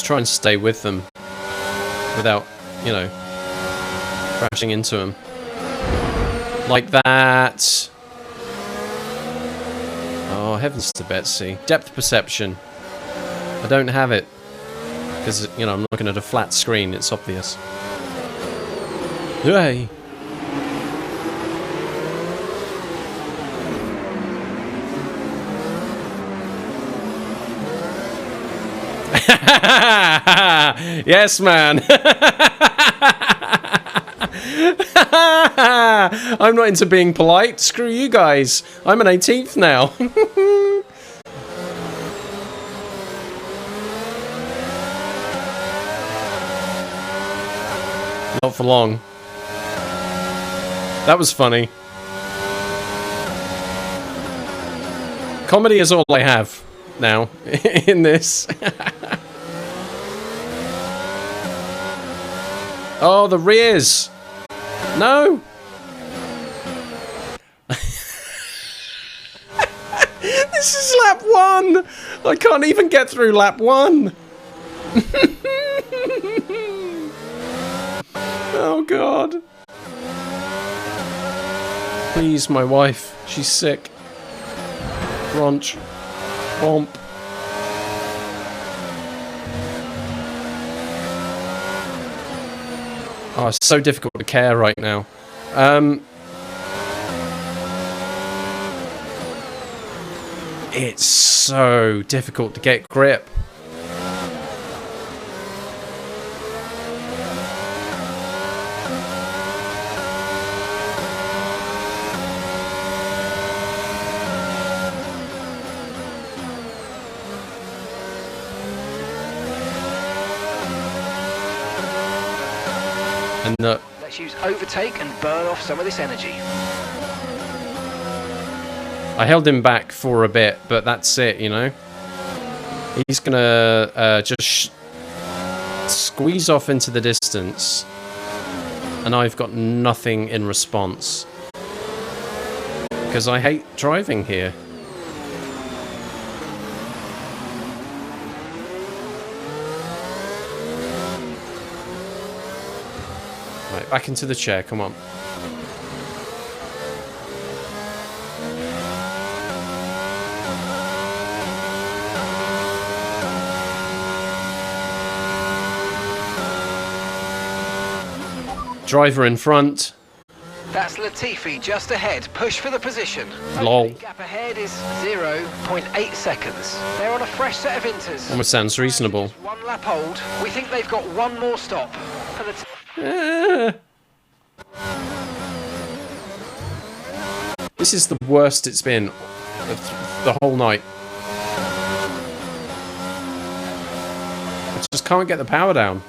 Try and stay with them without, you know, crashing into them like that. Oh, heavens to Betsy. Depth perception. I don't have it. Because, you know, I'm looking at a flat screen, it's obvious. Hey! Yes, man! I'm not into being polite. Screw you guys. I'm an 18th now. Not for long. That was funny. Comedy is all I have now in this. Oh, the rears. No. This is lap 1. I can't even get through lap 1. Oh, God. Please, my wife. She's sick. Brunch. Womp. Oh, it's so difficult to care right now. It's so difficult to get grip. And let's use overtake and burn off some of this energy. I held him back for a bit, but that's it, you know. He's gonna just squeeze off into the distance, and I've got nothing in response because I hate driving here. Right, back into the chair, come on. Driver in front. That's Latifi just ahead. Push for the position. Lol. Okay, gap ahead is 0.8 seconds. They're on a fresh set of inters. Almost sounds reasonable. Just one lap old. We think they've got one more stop. For the This is the worst it's been the whole night. I just can't get the power down.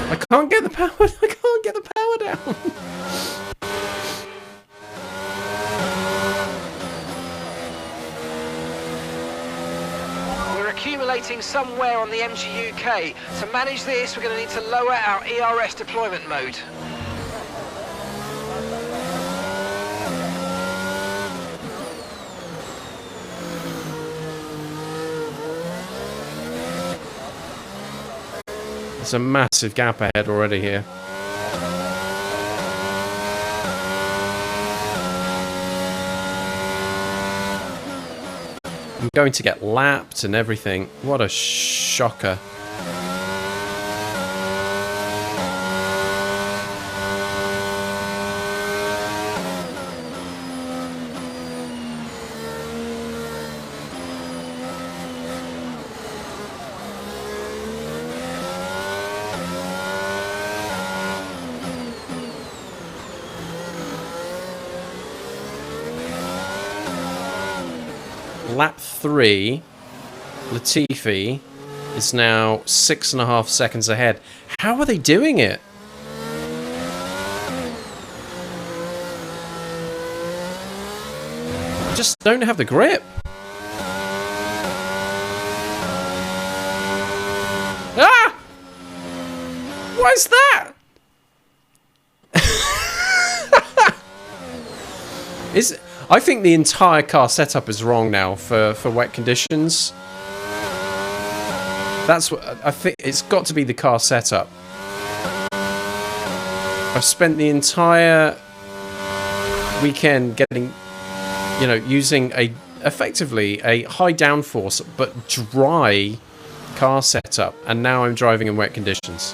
I can't get the power. I can't get the power down. We're accumulating somewhere on the MG UK. To manage this, we're going to need to lower our ERS deployment mode. There's a massive gap ahead already here. I'm going to get lapped and everything. What a shocker. Lap 3, Latifi is now 6.5 seconds ahead. How are they doing it? I just don't have the grip. Ah! What is that? I think the entire car setup is wrong now for wet conditions. That's what I think. It's got to be the car setup. I've spent the entire weekend getting you know, using effectively a high downforce but dry car setup, and now I'm driving in wet conditions.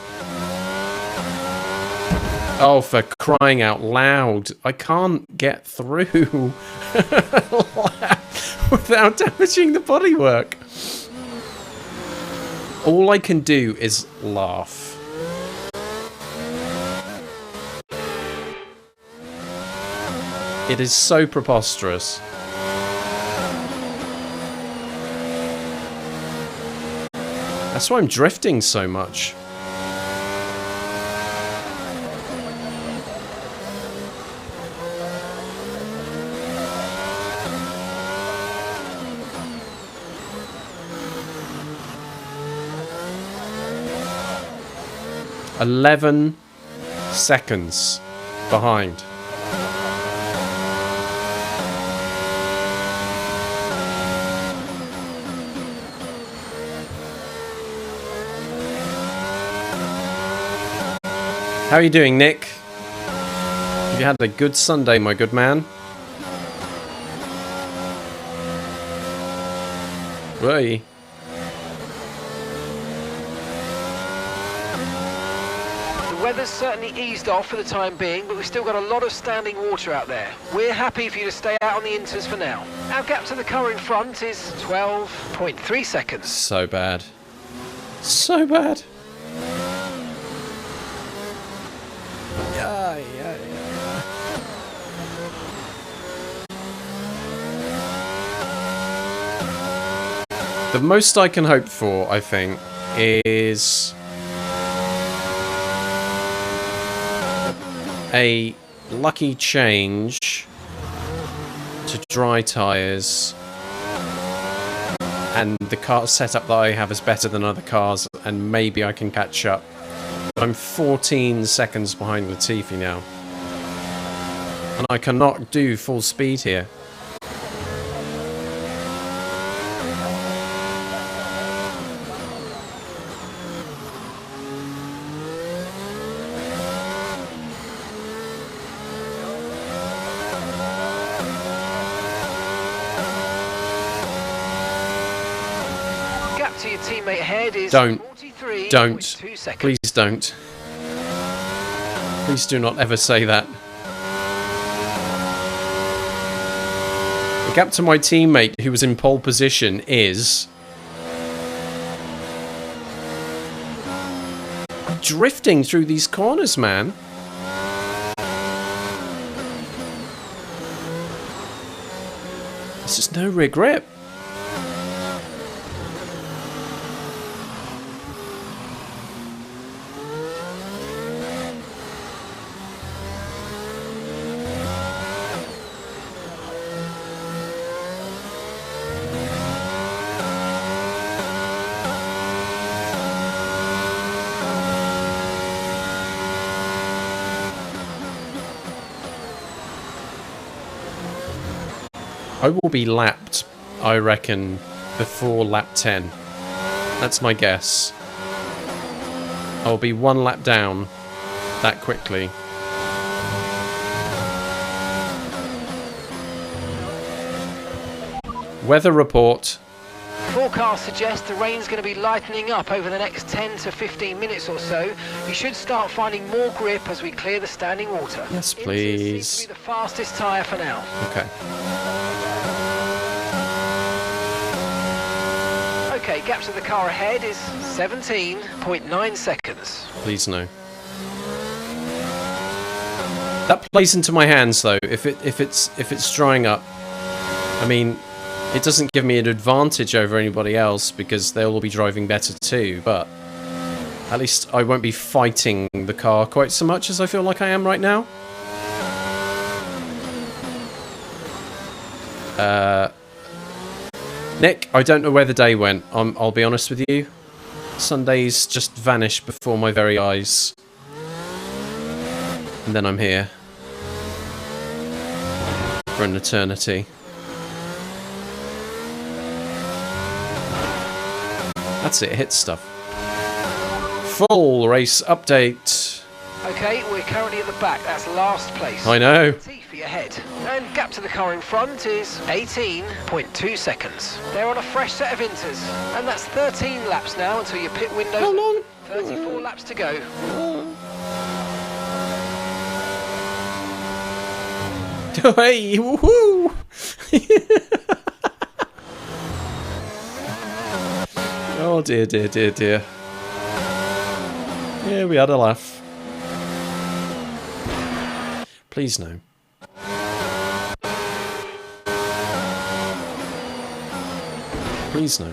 Oh, for crying out loud. I can't get through without damaging the bodywork. All I can do is laugh. It is so preposterous. That's why I'm drifting so much. "11 seconds behind." How are you doing, Nick? Have you had a good Sunday, my good man? Right. The weather's certainly eased off for the time being, but we've still got a lot of standing water out there. We're happy for you to stay out on the inters for now. Our gap to the car in front is 12.3 seconds. So bad. So bad. Yeah. The most I can hope for, I think, is a lucky change to dry tyres, and the car setup that I have is better than other cars, and maybe I can catch up. But I'm 14 seconds behind Latifi now, and I cannot do full speed here. To your teammate ahead is Don't. 43.2 seconds. Please don't. Please do not ever say that. The gap to my teammate who was in pole position is... I'm drifting through these corners, man. There's just no rear grip. I will be lapped, I reckon, before lap 10. That's my guess. I'll be one lap down that quickly. Weather report. Forecasts suggest the rain's going to be lightening up over the next 10 to 15 minutes or so. You should start finding more grip as we clear the standing water. Yes, Inters please. seems to be the fastest tyre for now. Okay. Okay, gap to the car ahead is 17.9 seconds. Please no. That plays into my hands though. If it's drying up, I mean, it doesn't give me an advantage over anybody else because they'll all be driving better too, but at least I won't be fighting the car quite so much as I feel like I am right now. Nick, I don't know where the day went. I'll be honest with you. Sundays just vanished before my very eyes. And then I'm here. For an eternity. That's it, hit stuff. Full race update. Okay, we're currently at the back. That's last place. I know. Latifi ahead. And Gap to the car in front is 18.2 seconds. They're on a fresh set of inters, and that's 13 laps now until your pit window. How long? 34 laps to go. Hey, woohoo! Oh dear, dear, dear, dear. Yeah, we had a laugh. Please no. Please no.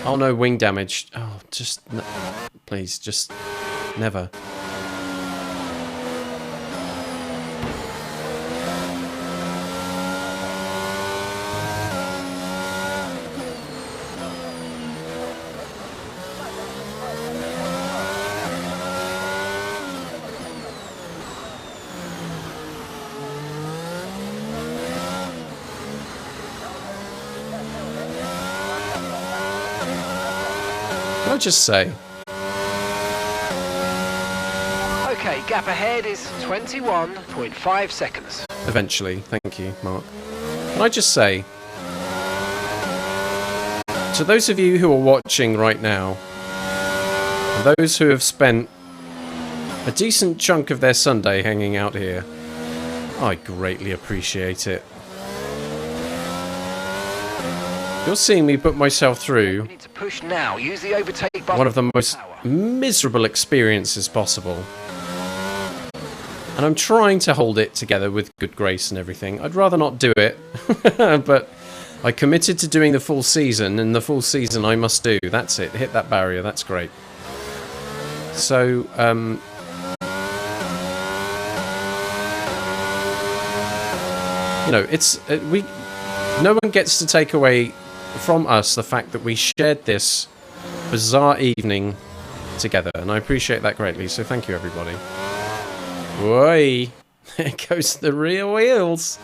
Oh no, wing damage. Oh, just... No. Please, just... Never. Can I just say... Okay, gap ahead is 21.5 seconds. Eventually. Thank you, Mark. Can I just say, to those of you who are watching right now, and those who have spent a decent chunk of their Sunday hanging out here, I greatly appreciate it. You're seeing me put myself through We need to push now. Use the overtake button. one of the most Power. miserable experiences possible. And I'm trying to hold it together with good grace and everything. I'd rather not do it, but I committed to doing the full season, and the full season I must do. That's it. Hit that barrier. That's great. So, you know, no one gets to take away from us the fact that we shared this bizarre evening together, and I appreciate that greatly. So thank you, everybody. Oi! There goes the rear wheels.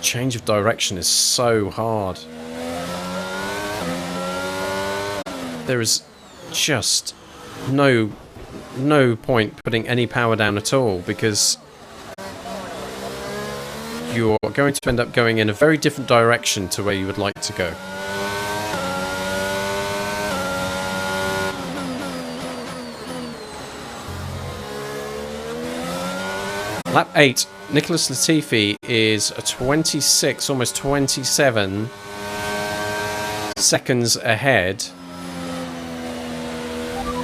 Change of direction is so hard. There is just no point putting any power down at all, because you're going to end up going in a very different direction to where you would like to go. Lap 8. Nicholas Latifi is 26, almost 27 seconds ahead.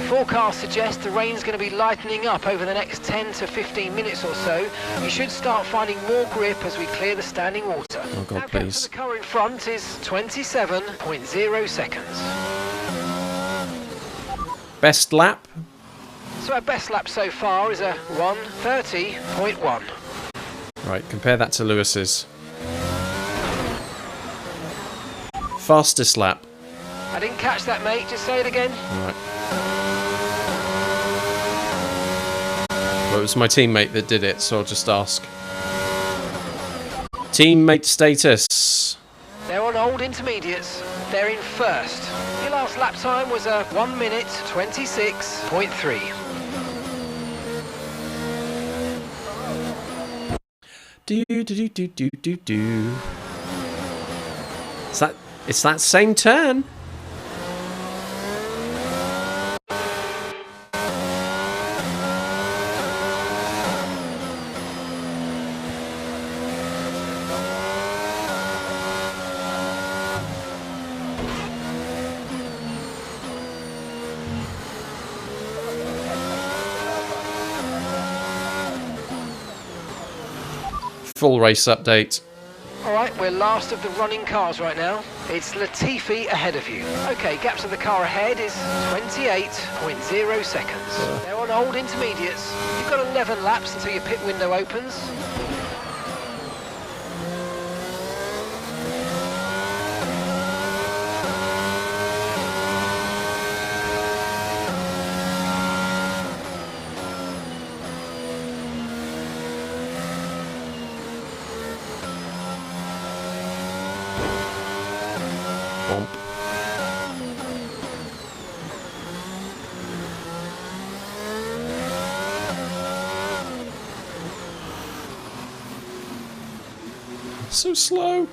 Forecasts suggest the rain's going to be lightening up over the next 10 to 15 minutes or so. You should start finding more grip as we clear the standing water. Oh God, Now, please. The car in front is 27.0 seconds. Best lap? So our best lap so far is a 1:30.1. Right, compare that to Lewis's. Fastest lap. I didn't catch that, mate. Just say it again. Alright. Well, it was my teammate that did it, so I'll just ask. Teammate status. They're on old intermediates. They're in first. Your last lap time was a 1:26.3. Do. It's that same turn. Full race update. Alright, we're last of the running cars right now. It's Latifi ahead of you. Okay, gap to the car ahead is 28.0 seconds. They're on old intermediates. You've got 11 laps until your pit window opens. So slow.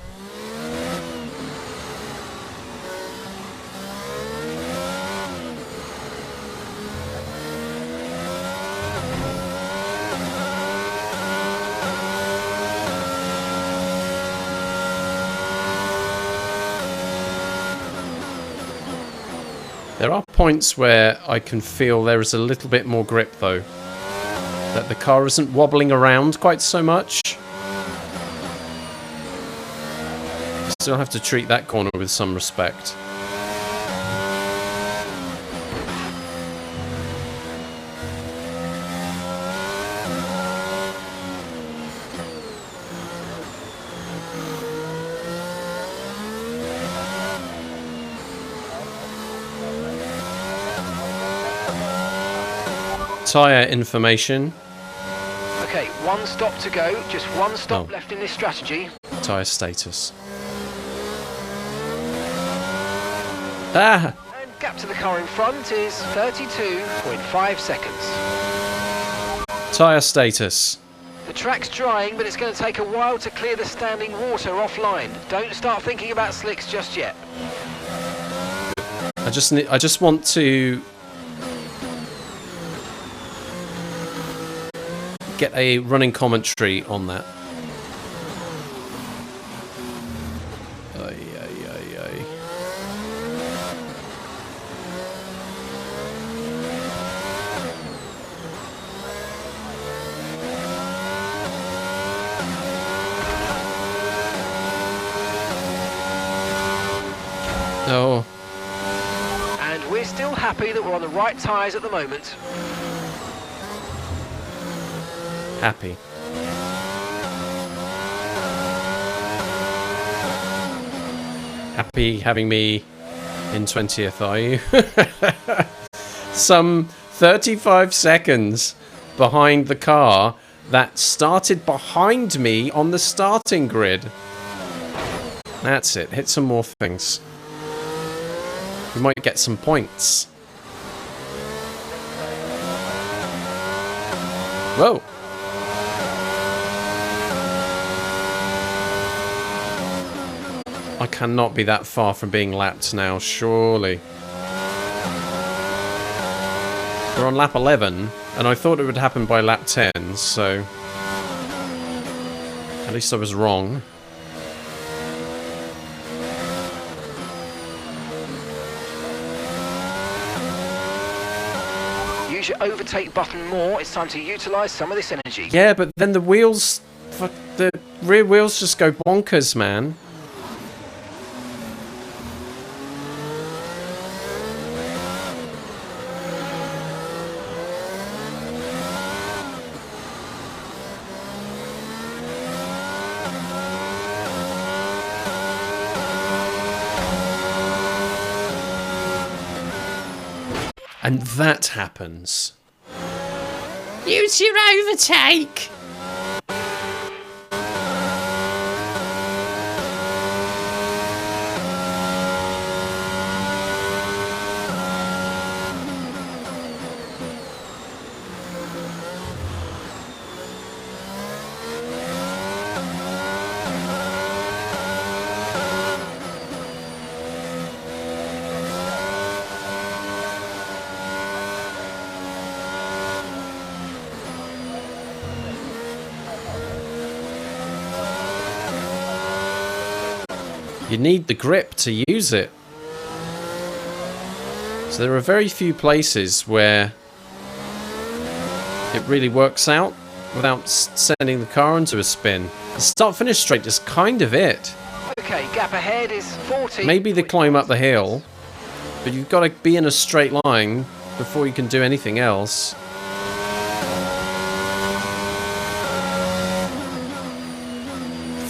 There are points where I can feel there is a little bit more grip though. That the car isn't wobbling around quite so much. Still have to treat that corner with some respect. Tyre information. Okay, one stop to go. Just one stop left in this strategy. Tyre status. Ah! And gap to the car in front is 32.5 seconds. Tyre status. The track's drying, but it's going to take a while to clear the standing water offline. Don't start thinking about slicks just yet. I just want to get a running commentary on that. Ay, ay, ay, ay. Oh. And we're still happy that we're on the right tyres at the moment. Happy. Happy having me in 20th, are you? Some 35 seconds behind the car that started behind me on the starting grid. That's it. Hit some more things. We might get some points. Whoa. I cannot be that far from being lapped now, surely. We're on lap 11, and I thought it would happen by lap 10, so... At least I was wrong. Use your overtake button more. It's time to utilise some of this energy. Yeah, but then the wheels... The rear wheels just go bonkers, man. And that happens. Use your overtake! You need the grip to use it. So there are very few places where it really works out without sending the car into a spin. The start-finish straight is kind of it. Okay, gap ahead is 40. Maybe the climb up the hill, but you've got to be in a straight line before you can do anything else.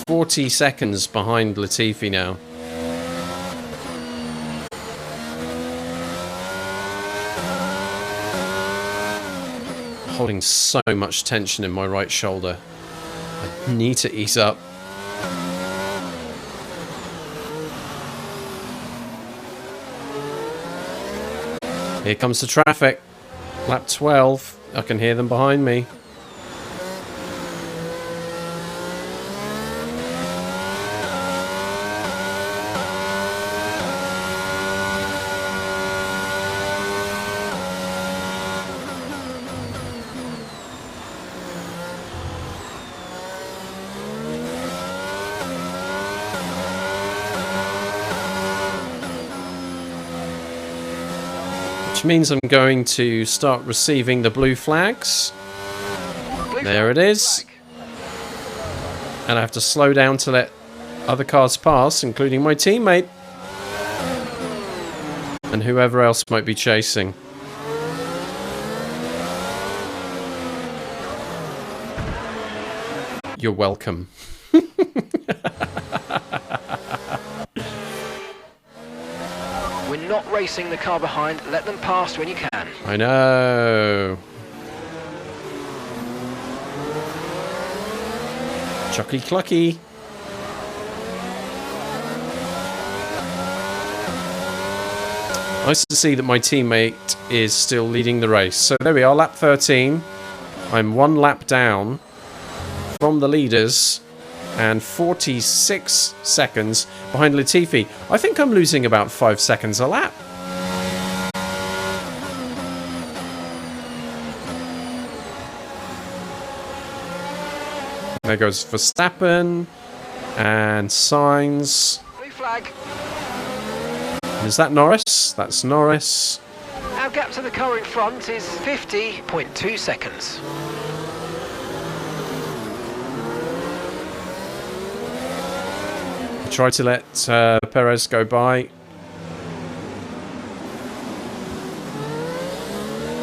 "40 seconds behind Latifi now. Holding so much tension in my right shoulder. I need to ease up. Here comes the traffic. Lap 12. I can hear them behind me. Which means I'm going to start receiving the blue flags. There it is. And I have to slow down to let other cars pass, including my teammate. And whoever else might be chasing. You're welcome. We're not racing the car behind. Let them pass when you can. I know. Chucky clucky. Nice to see that my teammate is still leading the race. So there we are, lap 13. I'm 1 lap down from the leaders and 46 seconds behind Latifi. I think I'm losing about 5 seconds a lap. There goes Verstappen and Sainz. Blue flag. Is that Norris? That's Norris. Our gap to the car in front is 50.2 seconds. Try to let Perez go by.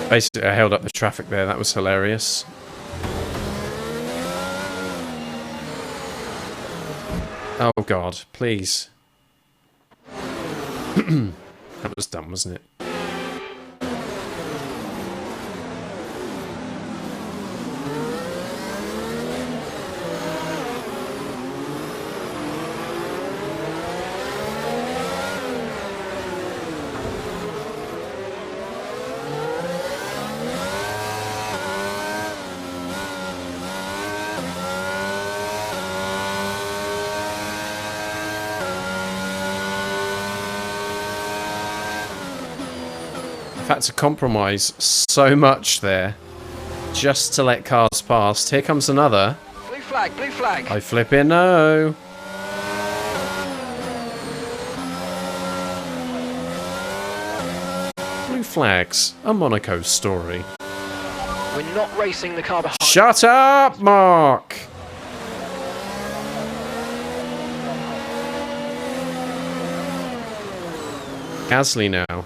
Basically, I held up the traffic there. That was hilarious. Oh, God. Please. That was dumb, wasn't it? I've had to compromise so much there just to let cars past. Here comes another. Blue flag, blue flag. I flipping know. Blue flags, a Monaco story. We're not racing the car behind. Shut up, Mark! Gasly now.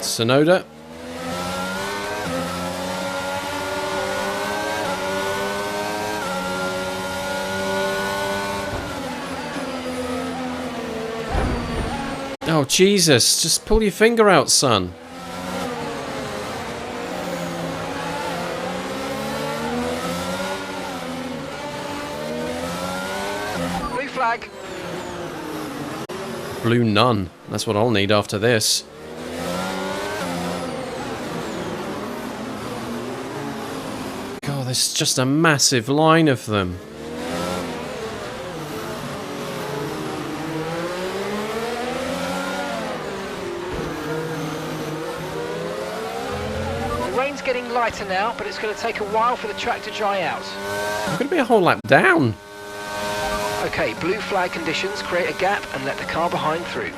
Sonoda. Oh, Jesus. Just pull your finger out, son. Blue flag. Blue none. That's what I'll need after this. God, there's just a massive line of them. The rain's getting lighter now, but it's going to take a while for the track to dry out. I'm going to be a whole lap down. Okay, blue flag conditions, create a gap and let the car behind through.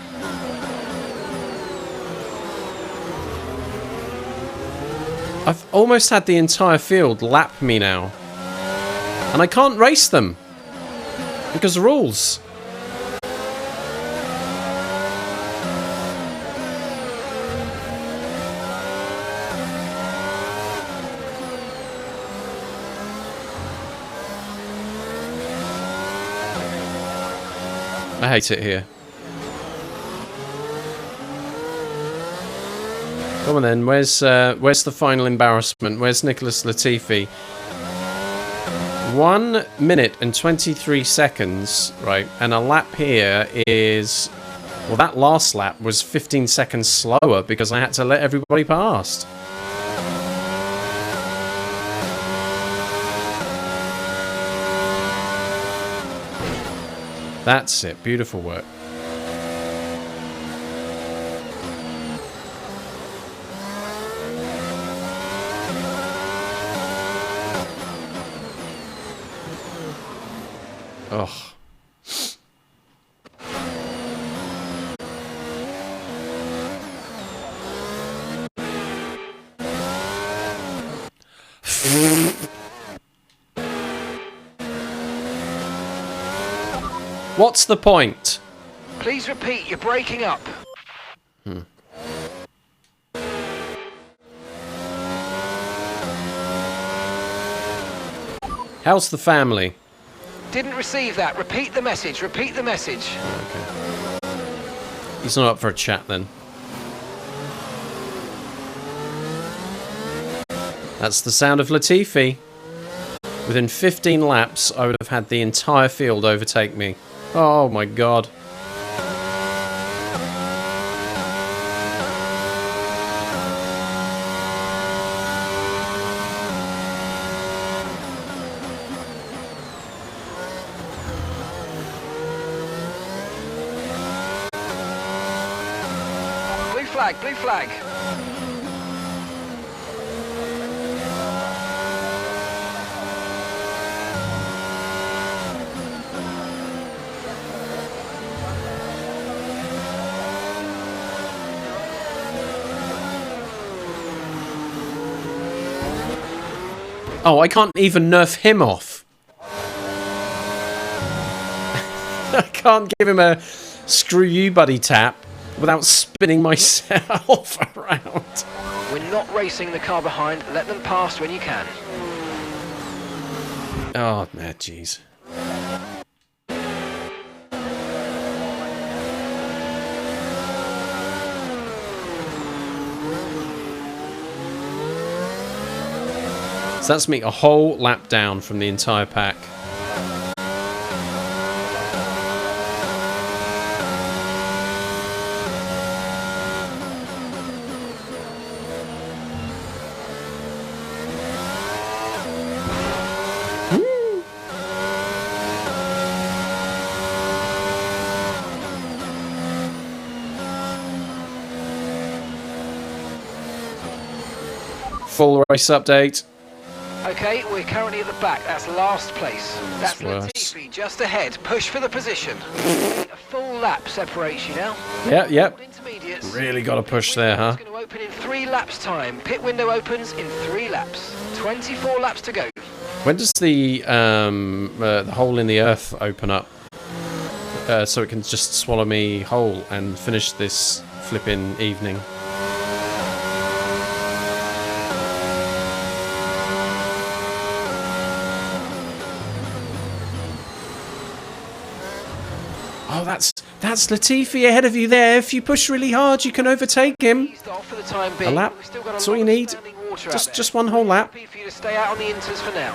I've almost had the entire field lap me now. And I can't race them. Because of rules. I hate it here. Come on then, where's the final embarrassment? Where's Nicholas Latifi? 1 minute and 23 seconds, right? And a lap here is... Well, that last lap was 15 seconds slower because I had to let everybody past. That's it. Beautiful work. Oh. What's the point? Please repeat, you're breaking up. How's the family? Didn't receive that. Repeat the message. Repeat the message. Okay. He's not up for a chat then. That's the sound of Latifi. Within 15 laps, I would have had the entire field overtake me. Oh my god. Blue flag, blue flag. Oh, I can't even nerf him off. I can't give him a screw you buddy tap without spinning myself around. We're not racing the car behind. Let them pass when you can. Oh, man, jeez. So that's me a whole lap down from the entire pack. Full race update. Okay, we're currently at the back. That's last place. That's worse. Latifi just ahead. Push for the position. A full lap separates you now. Yep. Intermediates. Really got to push there, huh? It's going to open in 3 laps time. Pit window opens in 3 laps. 24 laps to go. When does the hole in the earth open up? So it can just swallow me whole and finish this flipping evening. Oh, that's Latifi ahead of you there. If you push really hard, you can overtake him. Eased off for the time A being. lap. We've still got a That's all lot you of need. standing water out there. Just one whole lap. Happy for you to stay out on the inters for now.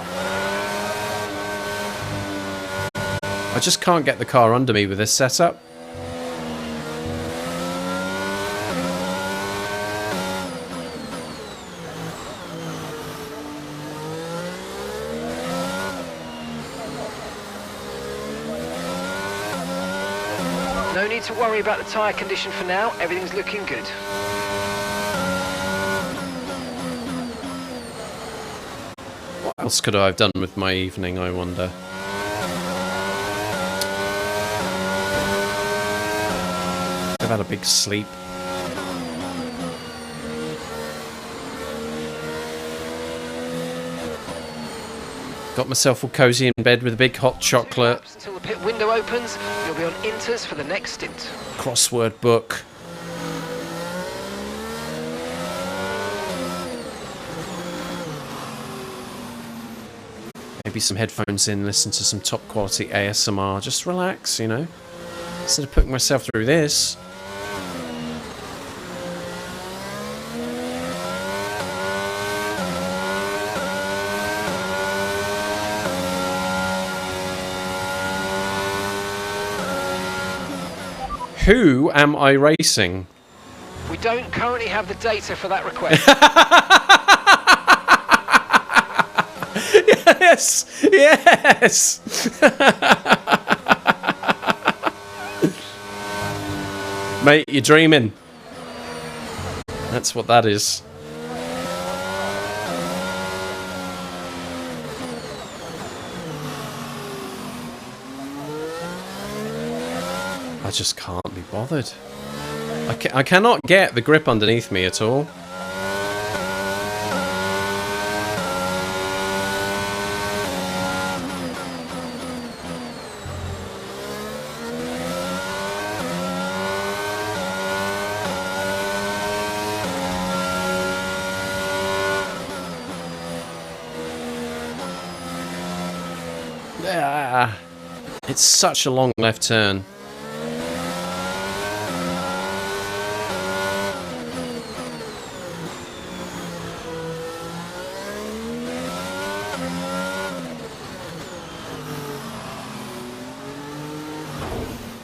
I just can't get the car under me with this setup. No need to worry about the tyre condition for now. Everything's looking good. What else could I have done with my evening, I wonder? I've had a big sleep. Got myself all cozy in bed with a big hot 2 chocolate. laps until the pit window opens. You'll be on inters for the next stint. Crossword book. Maybe some headphones in, listen to some top quality ASMR. Just relax, you know. Instead of putting myself through this. Who am I racing? We don't currently have the data for that request. Yes! Yes! Mate, you're dreaming. That's what that is. I just can't be bothered. I cannot get the grip underneath me at all. Ah, it's such a long left turn.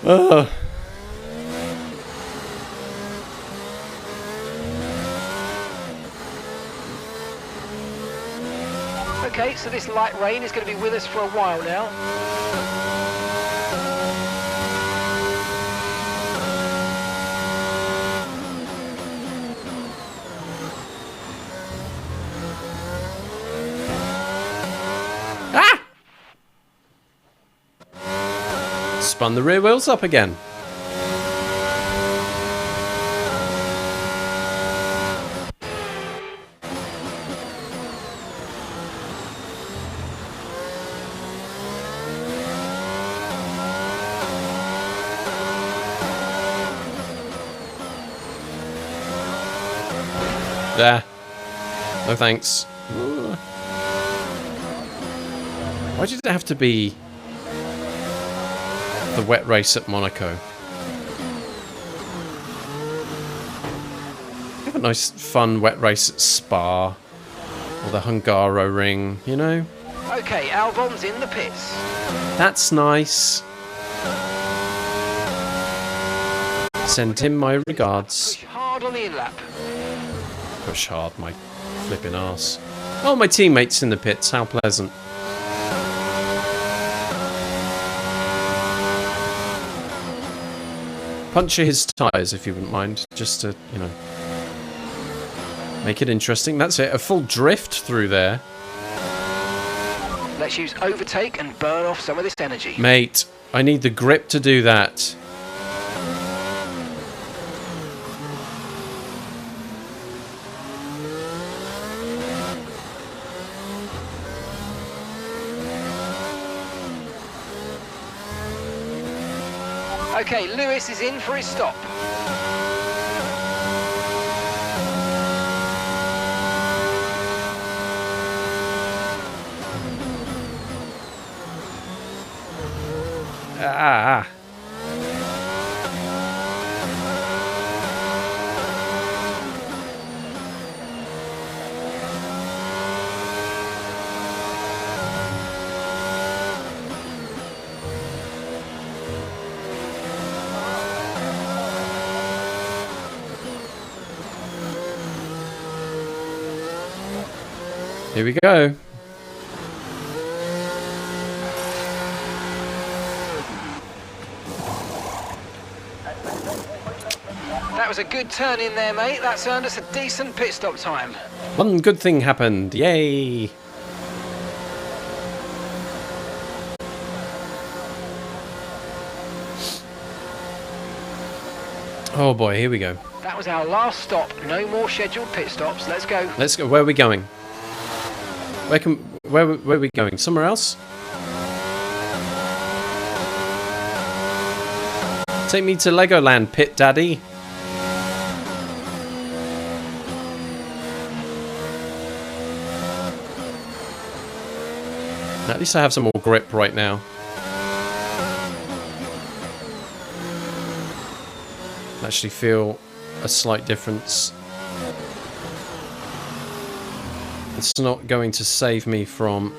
Ugh. Okay, so this light rain is going to be with us for a while now. Ah! Spun the rear wheels up again. There. No thanks. Why did it have to be the wet race at Monaco? Have a nice fun wet race at Spa or the Hungaro Ring, you know? Okay, Albon's in the pits. That's nice. Send him my regards. Push hard on the in-lap. Push hard, my flipping arse. Oh, my teammates in the pits. How pleasant. Puncture his tyres if you wouldn't mind, just to, you know, make it interesting. That's it. A full drift through there. Let's use overtake and burn off some of this energy. Mate, I need the grip to do that. Okay, Lewis is in for his stop. Ah. Here we go. That was a good turn in there, mate. That's earned us a decent pit stop time. One good thing happened. Yay. Oh boy, here we go. That was our last stop. No more scheduled pit stops. Let's go. Let's go. Where are we going? Where are we going? Somewhere else? Take me to Legoland, Pit Daddy. At least I have some more grip right now. I actually feel a slight difference. It's not going to save me from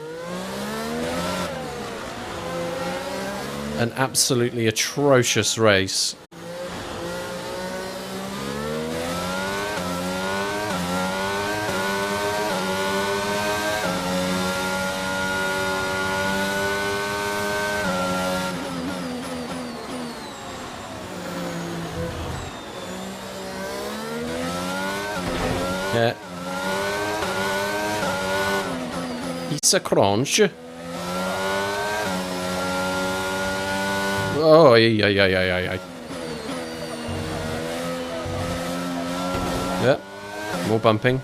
an absolutely atrocious race. Yeah. It's a crunch. Oh, yeah. More bumping.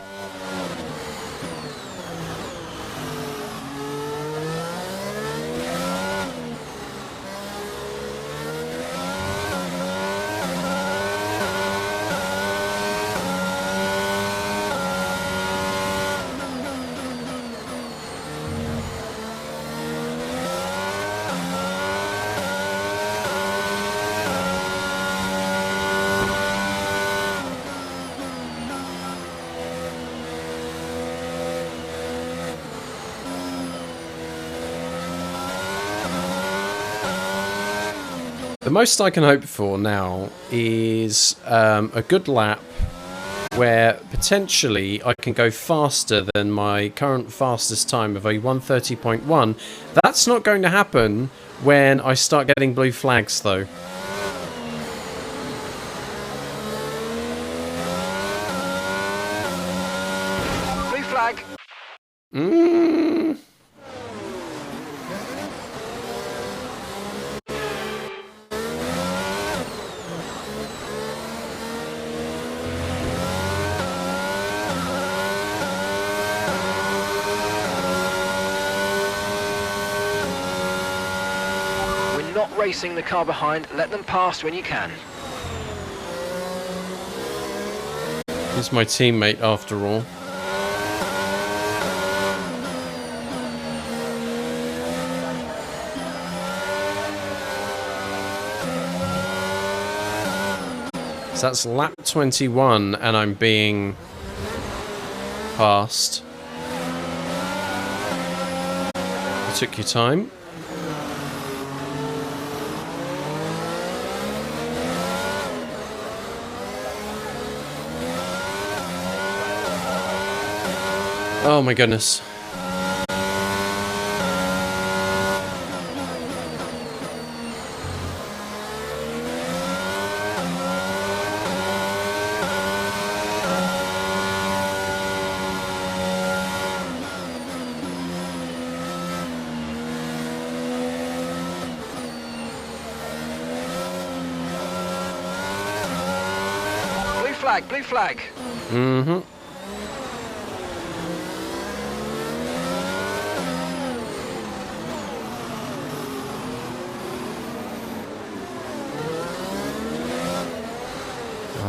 The most I can hope for now is a good lap where potentially I can go faster than my current fastest time of a 1:30.1. That's not going to happen when I start getting blue flags, though. Blue flag. Not racing the car behind, let them pass when you can. He's my teammate after all. So that's lap 21 and I'm being passed. You took your time. Oh my goodness. Blue flag, blue flag. Mm-hmm.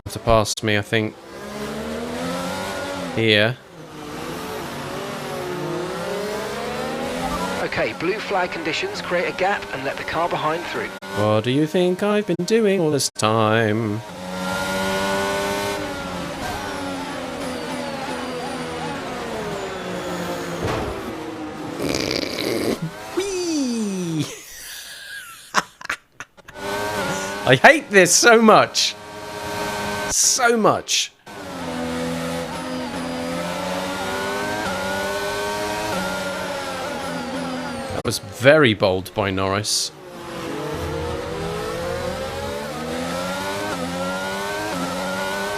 To pass me, I think. Here. Okay, blue flag conditions, create a gap and let the car behind through. What do you think I've been doing all this time? Whee! I hate this so much. So much. That was very bold by Norris.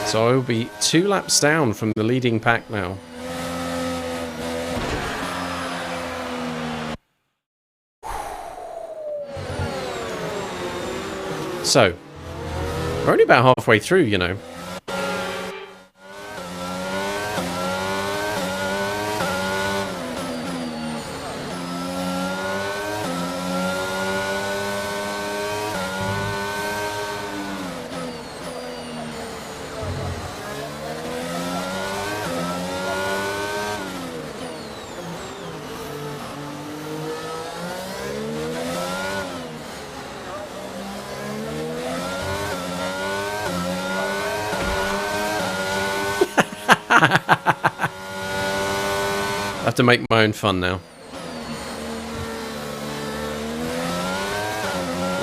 So I will be 2 laps down from the leading pack now. So, we're only about halfway through, you know. I have to make my own fun now.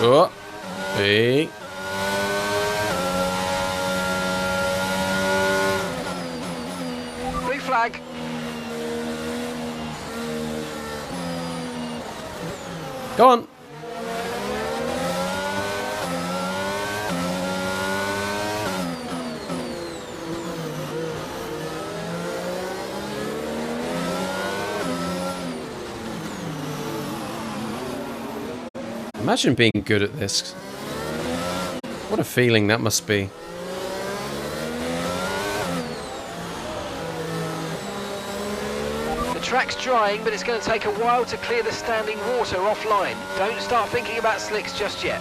Oh, hey. Blue flag. Go on. Imagine being good at this. What a feeling that must be. track's drying, but it's going to take a while to clear the standing water offline. Don't start thinking about slicks just yet.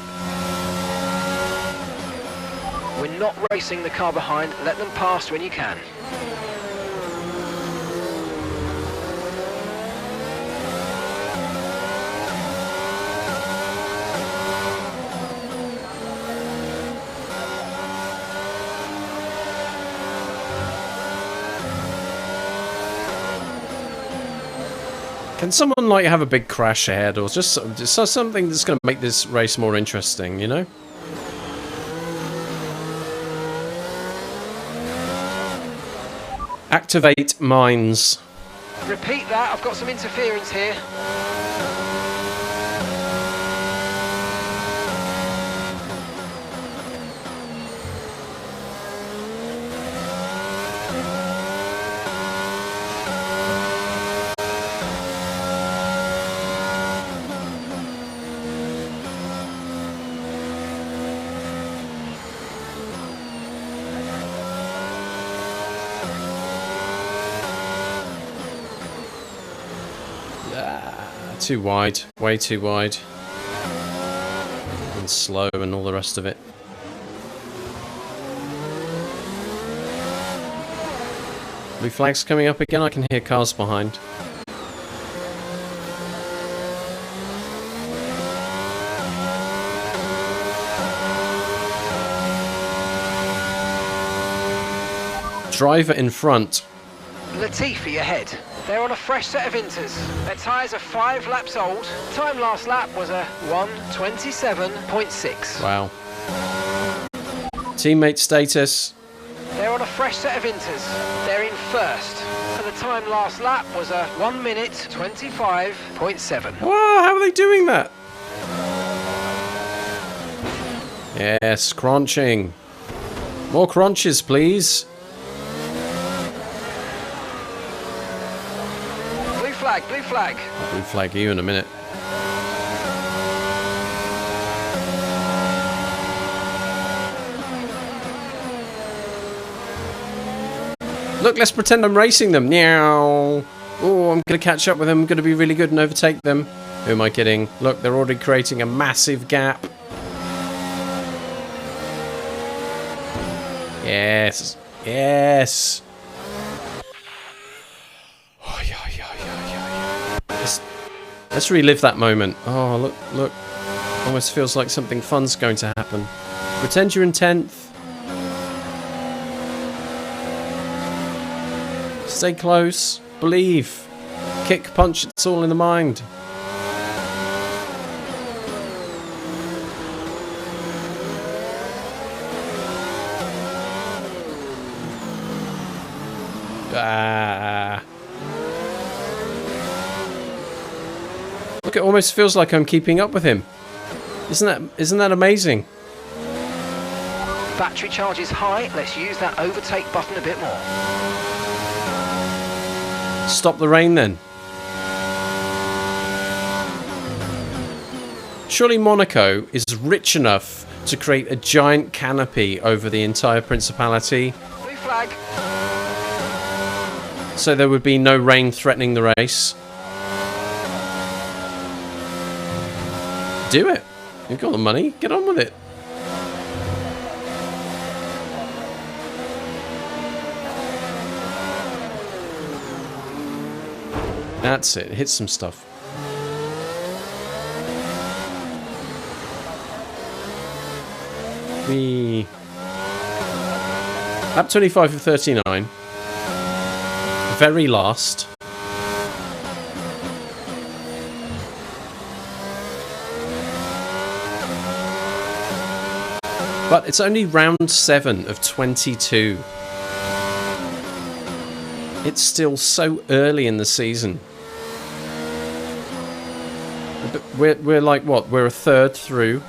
We're not racing the car behind. Let them pass when you can. Can someone like have a big crash ahead, or just something that's going to make this race more interesting, you know? Activate mines. Repeat that, I've got some interference here. Too wide, way too wide, and slow and all the rest of it. Blue flags coming up again. I can hear cars behind. Driver in front. Latifi ahead. They're on a fresh set of inters. Their tyres are 5 laps old. Time last lap was a 1:27.6. Wow. Teammate status. They're on a fresh set of inters. They're in first. And the time last lap was a 1:25.7. Wow, how are they doing that? Yes, crunching. More crunches, please. Blue flag. Blue flag you in a minute. Look, let's pretend I'm racing them. Meow. Oh, I'm going to catch up with them. I'm going to be really good and overtake them. Who am I kidding? Look, they're already creating a massive gap. Yes. Yes. Let's relive that moment. Oh, look. Almost feels like something fun's going to happen. Pretend you're in 10th. Stay close. Believe. Kick, punch, it's all in the mind. Look, it almost feels like I'm keeping up with him. Isn't that amazing? Battery charge is high. Let's use that overtake button a bit more. Stop the rain then. Surely Monaco is rich enough to create a giant canopy over the entire Principality. Blue flag. So there would be no rain threatening the race. Do it. You've got the money. Get on with it. That's it. Hit some stuff. Lap 25 of 39. Very last. But it's only round 7 of 22. It's still so early in the season. We're like what? We're a third through.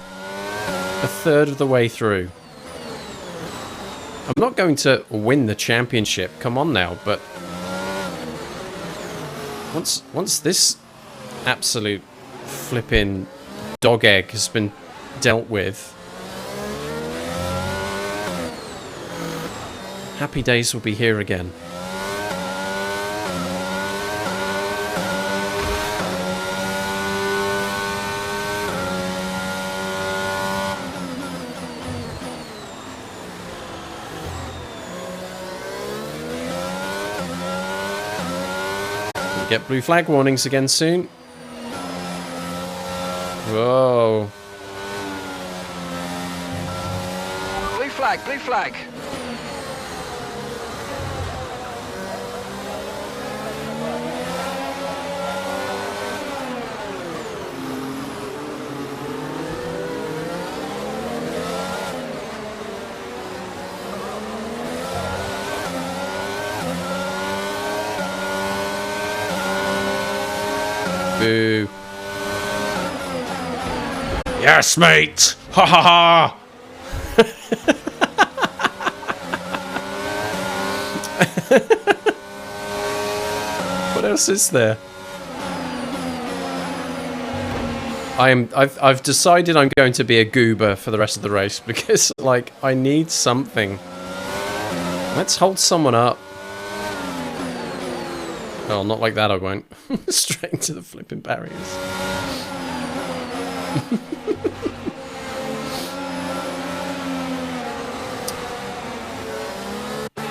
A third of the way through. I'm not going to win the championship. Come on now, but once this absolute flipping dog egg has been dealt with, happy days will be here again. Get blue flag warnings again soon. Whoa. Blue flag, blue flag. Boo. Yes, mate! Ha ha ha! What else is there? I've decided I'm going to be a goober for the rest of the race because, like, I need something. Let's hold someone up. Oh, not like that, I won't. Straight into the flipping barriers.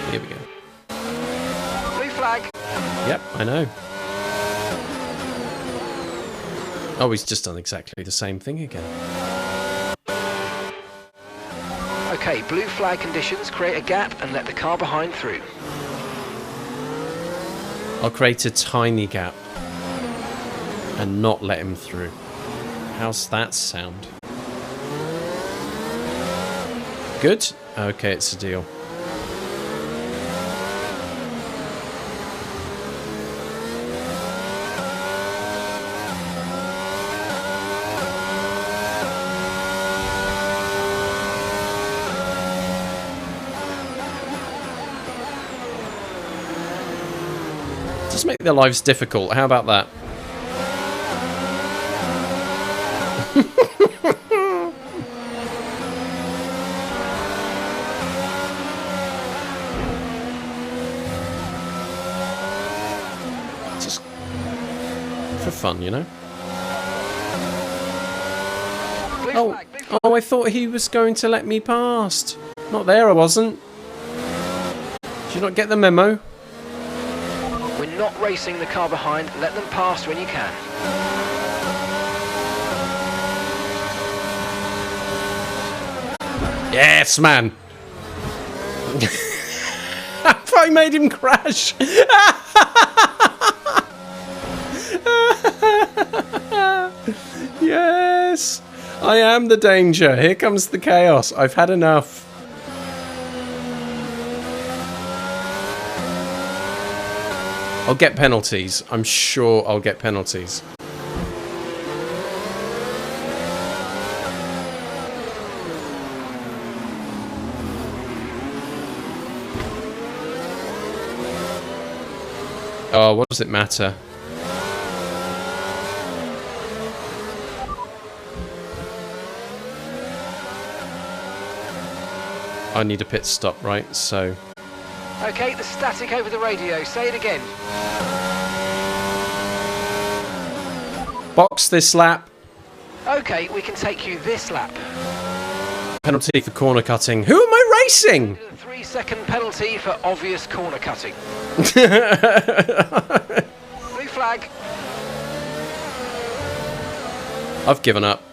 Here we go. Blue flag. Yep, I know. Oh, he's just done exactly the same thing again. Okay, blue flag conditions. Create a gap and let the car behind through. I'll create a tiny gap and not let him through. How's that sound? Good? Okay, it's a deal. Just make their lives difficult. How about that? Just for fun, you know? Oh, I thought he was going to let me past. Not there, I wasn't. Did you not get the memo? We're not racing the car behind. Let them pass when you can. Yes, man. I made him crash. Yes. I am the danger. Here comes the chaos. I've had enough. I'll get penalties. I'm sure I'll get penalties. Oh, what does it matter? I need a pit stop, right? So... Okay, the static over the radio. Say it again. Box this lap. Okay, we can take you this lap. Penalty for corner cutting. Who am I racing? A 3-second penalty for obvious corner cutting. Blue flag. I've given up.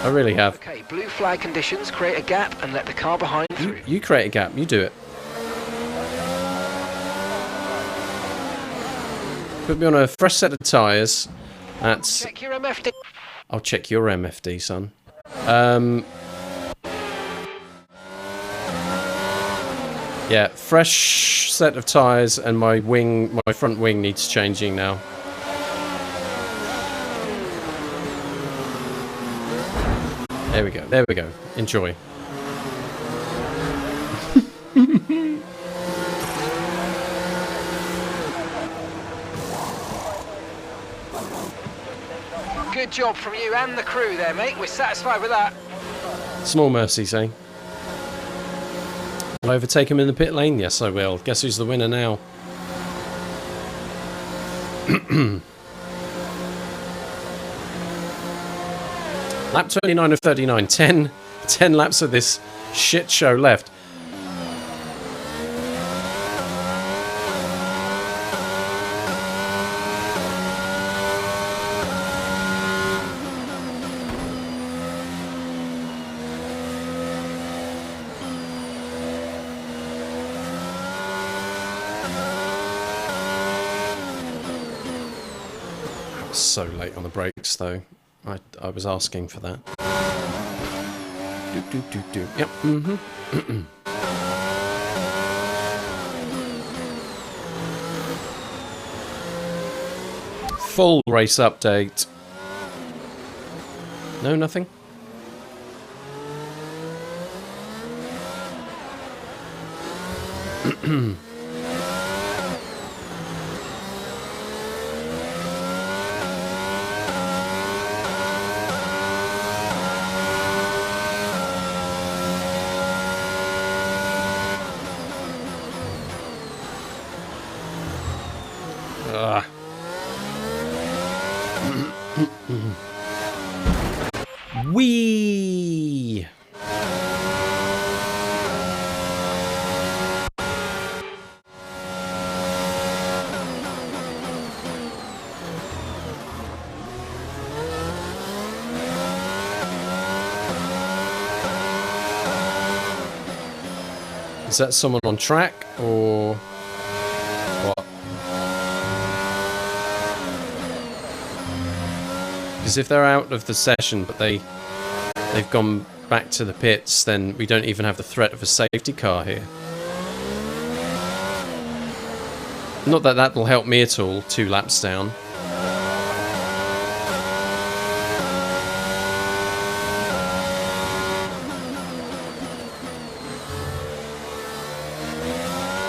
I really have. Okay, blue flag conditions. Create a gap and let the car behind through. You create a gap. You do it. Put me on a fresh set of tyres. That's... Check your MFD. I'll check your MFD, son. Yeah, fresh set of tyres and my front wing needs changing now. There we go. There we go. Enjoy. Good job from you and the crew there, mate. We're satisfied with that. Small mercies, eh? Will I overtake him in the pit lane? Yes, I will. Guess who's the winner now? Lap 29 of 39. 10 laps of this shit show left. so late on the brakes, though. I was asking for that. Yep. Full race update. No, nothing. Wee. Is that someone on track or what? Because if they're out of the session but they've gone back to the pits, then we don't even have the threat of a safety car here. Not that that will help me at all, 2 laps down.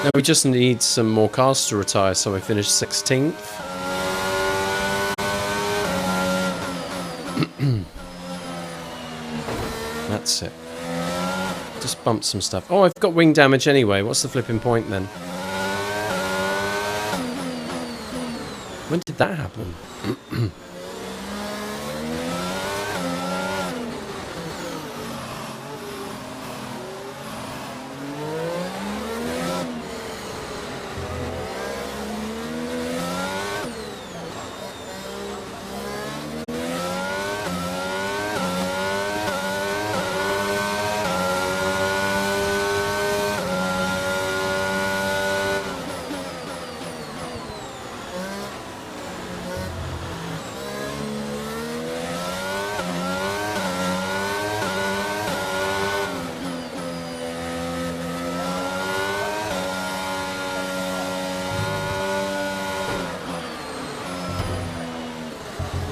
Now we just need some more cars to retire, so I finished 16th. That's it. Just bumped some stuff. Oh, I've got wing damage anyway. What's the flipping point then? When did that happen?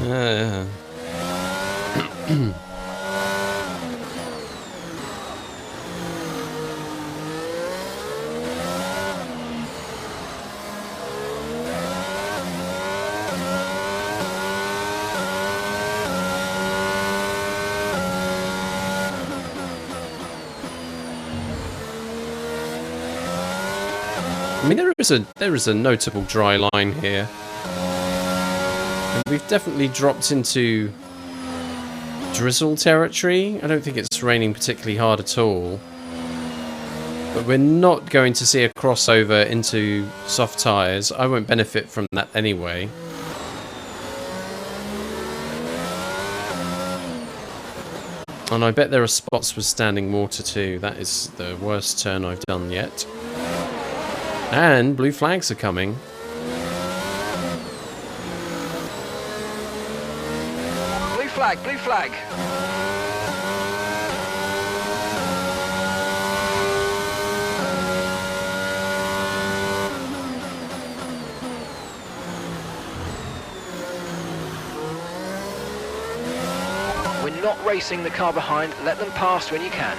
Yeah. I mean, there is a notable dry line here. And we've definitely dropped into drizzle territory. I don't think it's raining particularly hard at all. But we're not going to see a crossover into soft tyres. I won't benefit from that anyway. And I bet there are spots with standing water too. That is the worst turn I've done yet. And blue flags are coming. Blue flag, blue flag. We're not racing the car behind. Let them pass when you can.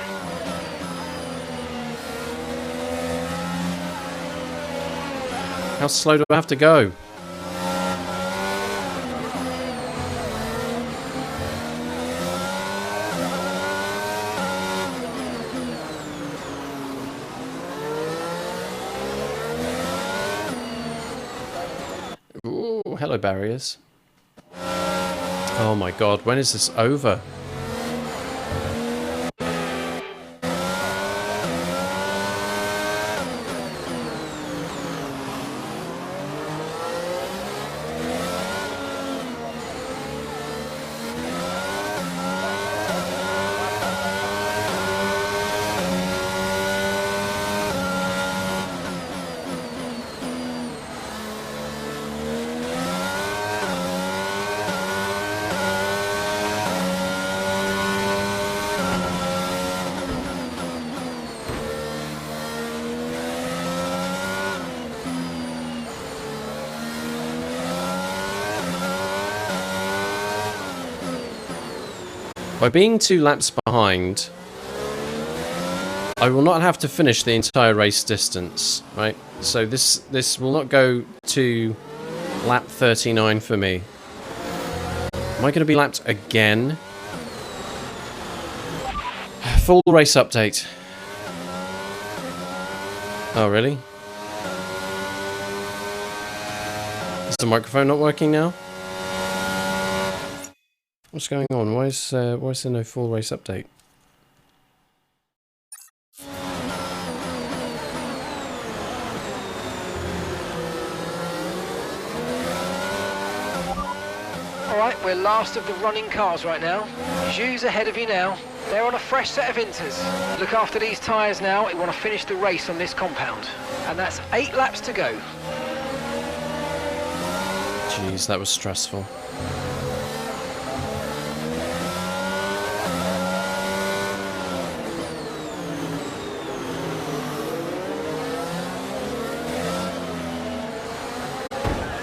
How slow do I have to go? Ooh, hello barriers. Oh my god, when is this over? By being 2 laps behind, I will not have to finish the entire race distance, right? So this will not go to lap 39 for me. Am I going to be lapped again? Full race update. Oh, really? Is the microphone not working now? What's going on? Why is there no full race update? Alright, we're last of the running cars right now. Jou's ahead of you now. They're on a fresh set of inters. Look after these tyres now. We want to finish the race on this compound. And that's 8 laps to go. Jeez, that was stressful.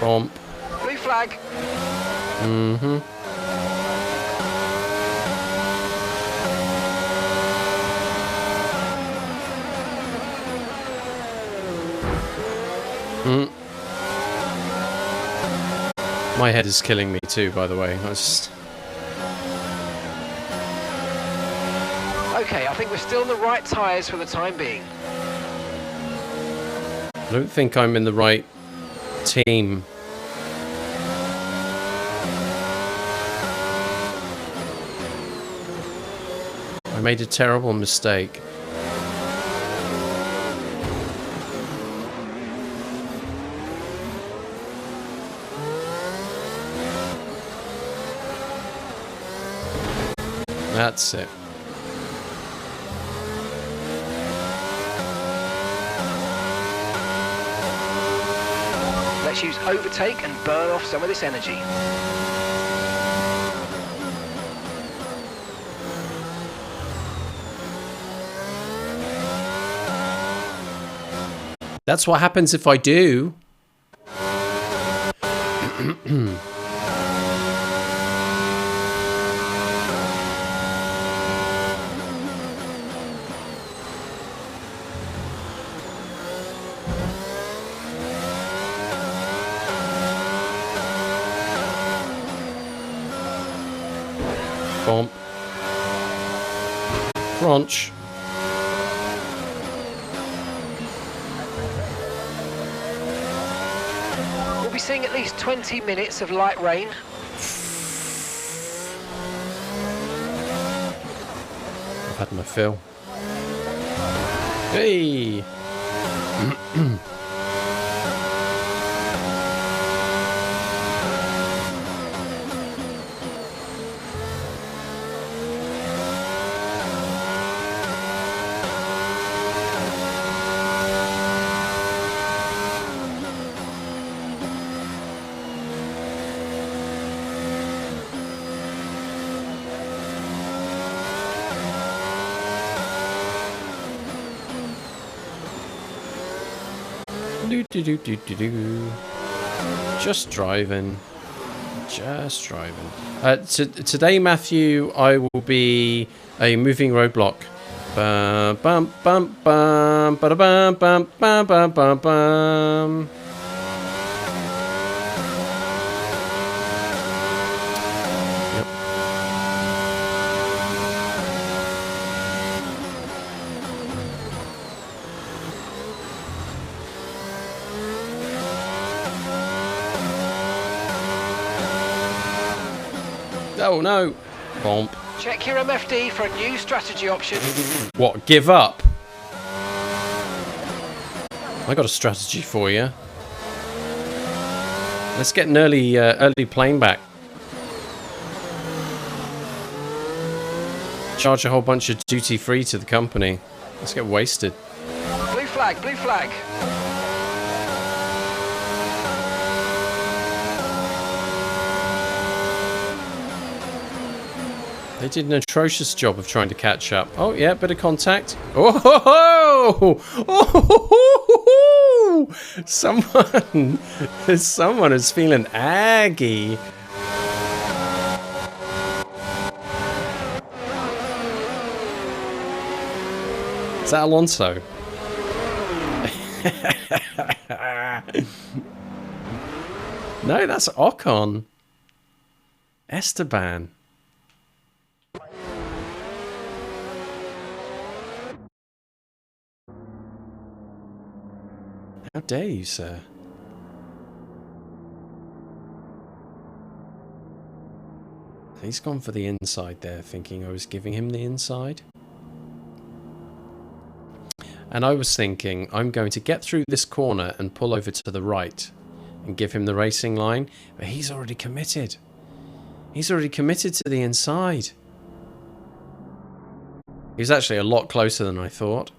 Bomb. Blue flag. Mm-hmm. My head is killing me too, by the way. Okay, I think we're still in the right tyres for the time being. I don't think I'm in the right team. I made a terrible mistake. That's it. Let's use overtake and burn off some of this energy. That's what happens if I do. Bomb. Crunch. We'll be seeing at least 20 minutes of light rain. I've had my fill. Hey! Just driving. Just driving. Today, Matthew, I will be a moving roadblock. Bum bum bum bum ba bum bum bum bum bum bum. Oh no! Bomb. Check your MFD for a new strategy option. What? Give up? I got a strategy for you. Let's get an early plane back. Charge a whole bunch of duty free to the company. Let's get wasted. Blue flag, blue flag. They did an atrocious job of trying to catch up. Oh yeah, bit of contact. Oh ho ho! Oh ho ho! Someone is feeling aggy. that Alonso? No, that's Ocon. Esteban. How dare you, sir? He's gone for the inside there, thinking I was giving him the inside. And I was thinking, I'm going to get through this corner and pull over to the right and give him the racing line. But he's already committed. He's already committed to the inside. He was actually a lot closer than I thought.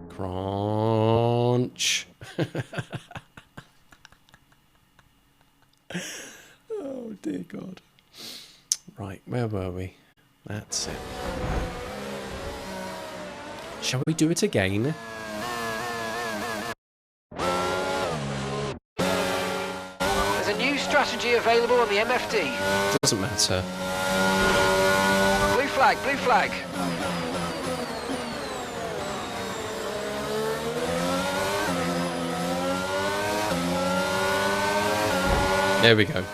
Crunch. Oh dear God. Right, where were we? That's it. Shall we do it again? There's a new strategy available on the MFD. Doesn't matter. Blue flag, blue flag. There we go.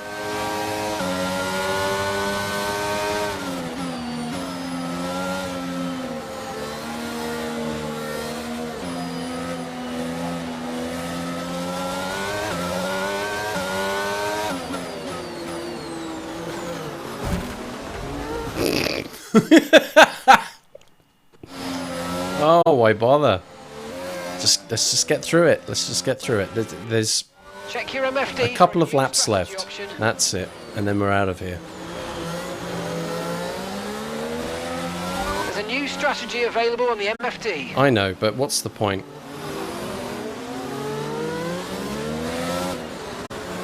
Oh, why bother? Let's just get through it. Let's just get through it. There's Check your MFD. a couple of laps left. That's it. And then we're out of here. There's a new strategy available on the MFD. I know, but what's the point?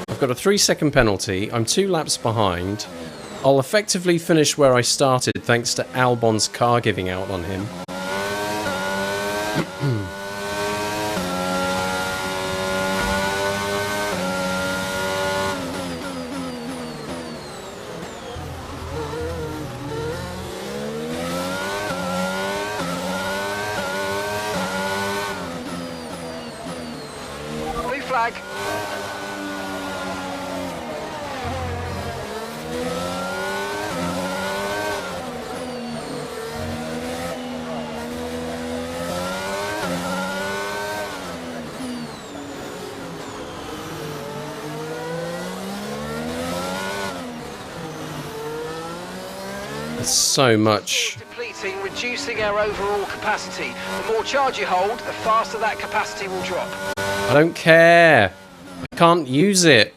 I've got a 3-second penalty. I'm 2 laps behind. I'll effectively finish where I started thanks to Albon's car giving out on him. Blue flag. There's so much. Depleting, reducing our overall capacity. The more charge you hold, the faster that capacity will drop. I don't care. I can't use it.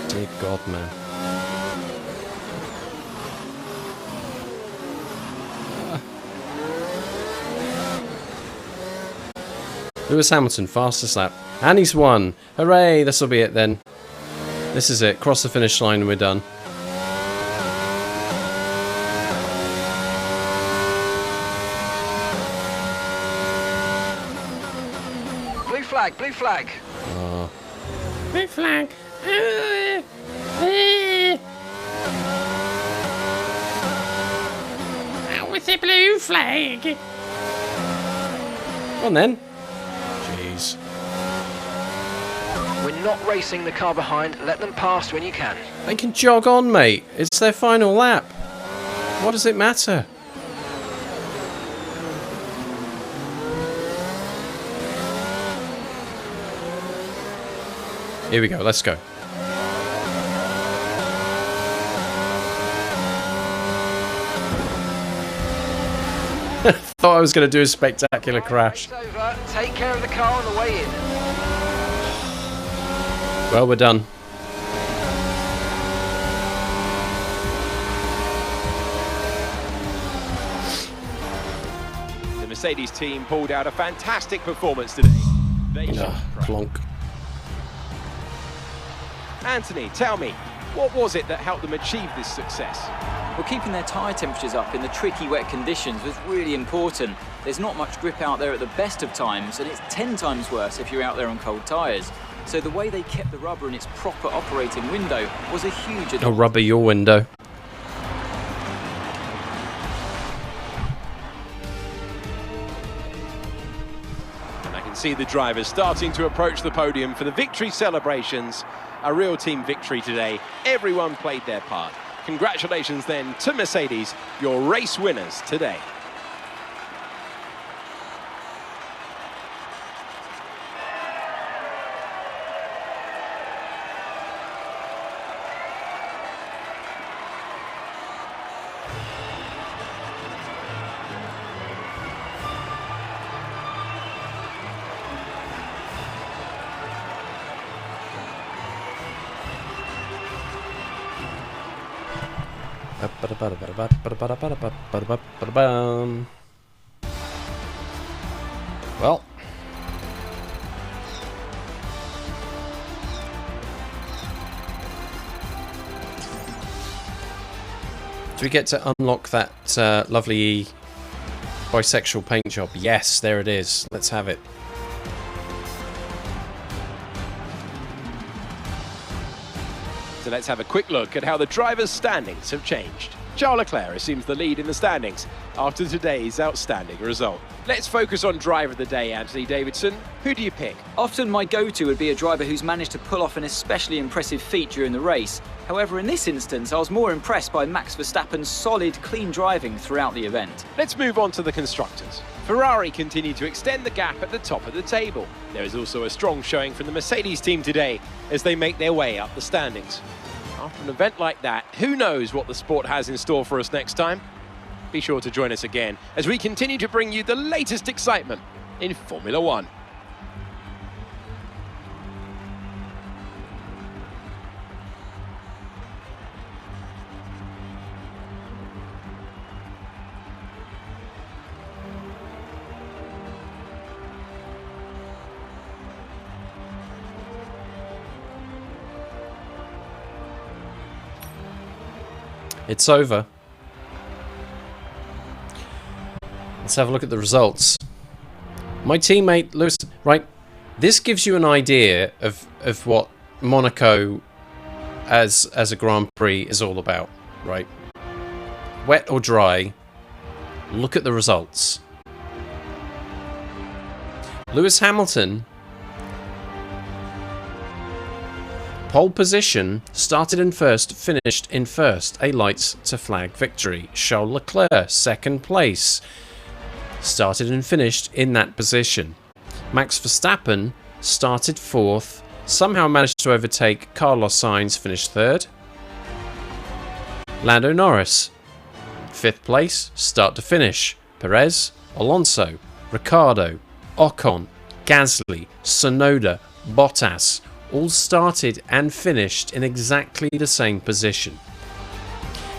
Dear God, man. Lewis Hamilton, fastest lap. And he's won. Hooray, this'll be it then. This is it. Cross the finish line and we're done. Blue flag, blue flag. Oh. Blue flag. Out with the blue flag. Go on then. Jeez. We're not racing the car behind. Let them pass when you can. They can jog on, mate. It's their final lap. What does it matter? Here we go. Let's go. Thought I was going to do a spectacular crash. Race over. Take care of the car on the way in. Well, we're done. The Mercedes team pulled out a fantastic performance today. They should be proud. Clonk. Anthony, tell me, what was it that helped them achieve this success? Well, keeping their tyre temperatures up in the tricky wet conditions was really important. There's not much grip out there at the best of times, and it's 10 times worse if you're out there on cold tyres. So the way they kept the rubber in its proper operating window was a huge advantage. Oh, rubber your window. And I can see the drivers starting to approach the podium for the victory celebrations. A real team victory today. Everyone played their part. Congratulations then to Mercedes, your race winners today. Well, do we get to unlock that lovely bisexual paint job? Yes, there it is. Let's have it. So let's have a quick look at how the drivers' standings have changed. Charles Leclerc assumes the lead in the standings after today's outstanding result. Let's focus on driver of the day, Anthony Davidson. Who do you pick? Often my go-to would be a driver who's managed to pull off an especially impressive feat during the race. However, in this instance, I was more impressed by Max Verstappen's solid, clean driving throughout the event. Let's move on to the constructors. Ferrari continue to extend the gap at the top of the table. There is also a strong showing from the Mercedes team today as they make their way up the standings. After an event like that, who knows what the sport has in store for us next time? Be sure to join us again as we continue to bring you the latest excitement in Formula One. It's over. Let's have a look at the results. My teammate Lewis, right? This gives you an idea of what Monaco as a Grand Prix is all about, right? Wet or dry, look at the results. Lewis Hamilton, pole position, started in first, finished in first, a lights to flag victory. Charles Leclerc, second place, started and finished in that position. Max Verstappen started fourth, somehow managed to overtake Carlos Sainz, finished third. Lando Norris, fifth place, start to finish. Perez, Alonso, Ricciardo, Ocon, Gasly, Tsunoda, Bottas, all started and finished in exactly the same position.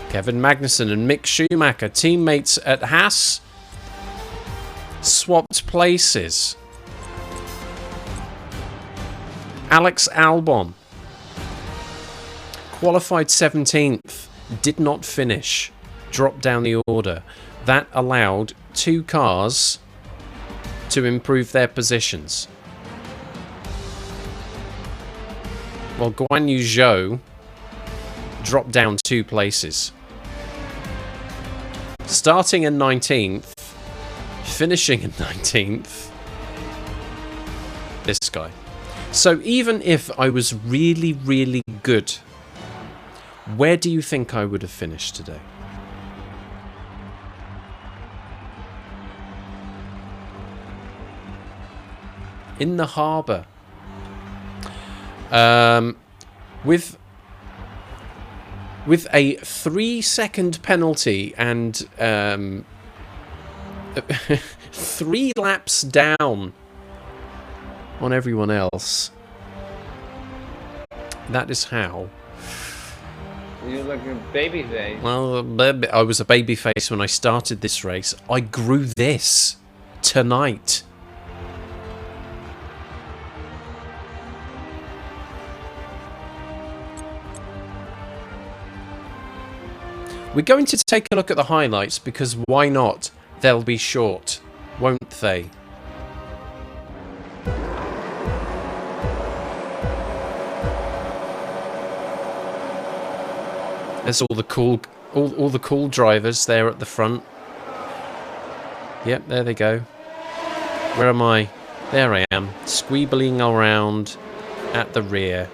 Kevin Magnussen and Mick Schumacher, teammates at Haas, swapped places. Alex Albon qualified 17th, did not finish, dropped down the order. That allowed two cars to improve their positions. Well, Guan Yu Zhou dropped down 2 places. Starting in 19th, finishing in 19th, this guy. So even if I was really, really good, where do you think I would have finished today? In the harbour. With a 3-second penalty and 3 laps down on everyone else. That is how. You look a baby face. Well, I was a baby face when I started this race. I grew this tonight. We're going to take a look at the highlights because why not? They'll be short, won't they? There's all the cool drivers there at the front. Yep, there they go. Where am I? There I am, squeebling around at the rear.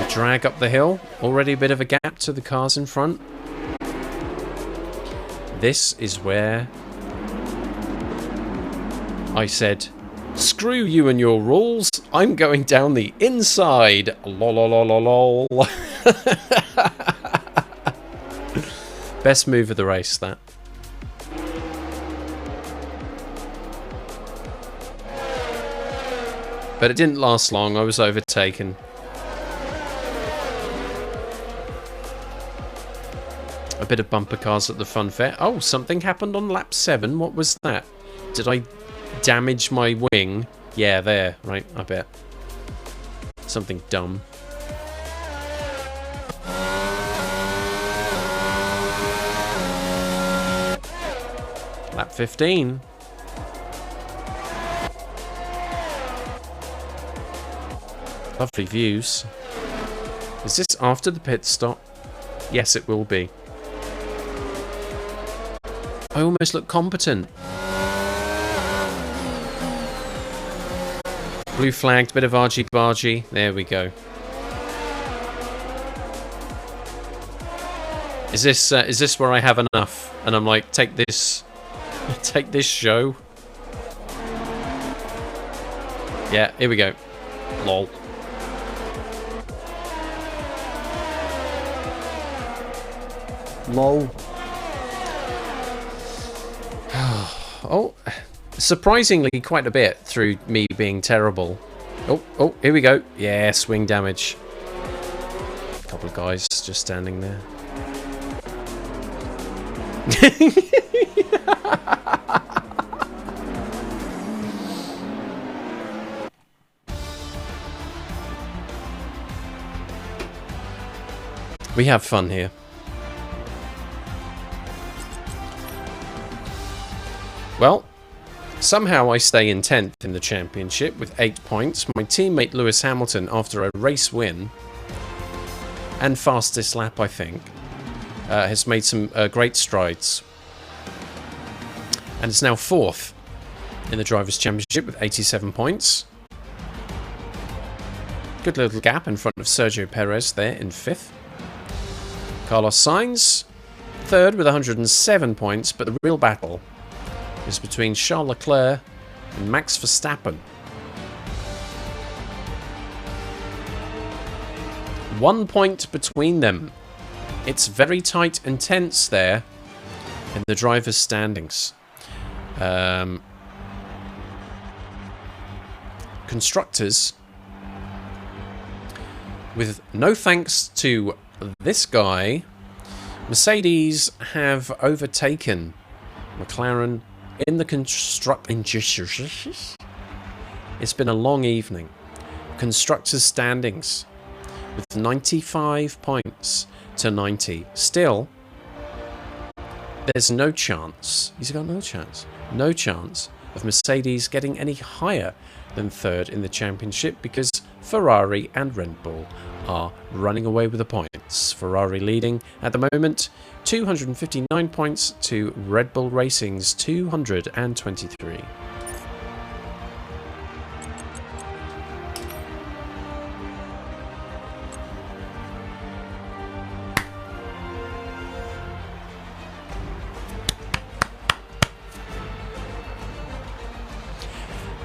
Drag up the hill. Already a bit of a gap to the cars in front. This is where I said, screw you and your rules. I'm going down the inside. Lol, lol, lol, lol, lol. Best move of the race, that. But it didn't last long. I was overtaken. A bit of bumper cars at the fun fair. Oh, something happened on lap 7. What was that? Did I damage my wing? Yeah, there. Right, I bet. Something dumb. Lap 15. Lovely views. Is this after the pit stop? Yes, it will be. I almost look competent. Blue flagged, bit of argy-bargy. There we go. Is this where I have enough? And I'm like, take this show. Yeah, here we go. Lol. Lol. Oh, surprisingly quite a bit through me being terrible. Oh, here we go. Yeah, swing damage. A couple of guys just standing there. We have fun here. Well, somehow I stay in 10th in the championship with 8 points. My teammate Lewis Hamilton, after a race win and fastest lap, I think, has made some great strides. And is now 4th in the Drivers' Championship with 87 points. Good little gap in front of Sergio Perez there in 5th. Carlos Sainz, 3rd with 107 points, but the real battle is between Charles Leclerc and Max Verstappen. 1 point between them. It's very tight and tense there in the drivers' standings. Constructors, with no thanks to this guy, Mercedes have overtaken McLaren in the It's been a long evening. Constructors' standings with 95 points to 90. Still, there's no chance. He's got no chance. No chance of Mercedes getting any higher than 3rd in the championship because Ferrari and Red Bull are running away with the points. Ferrari leading at the moment, 259 points to Red Bull Racing's 223.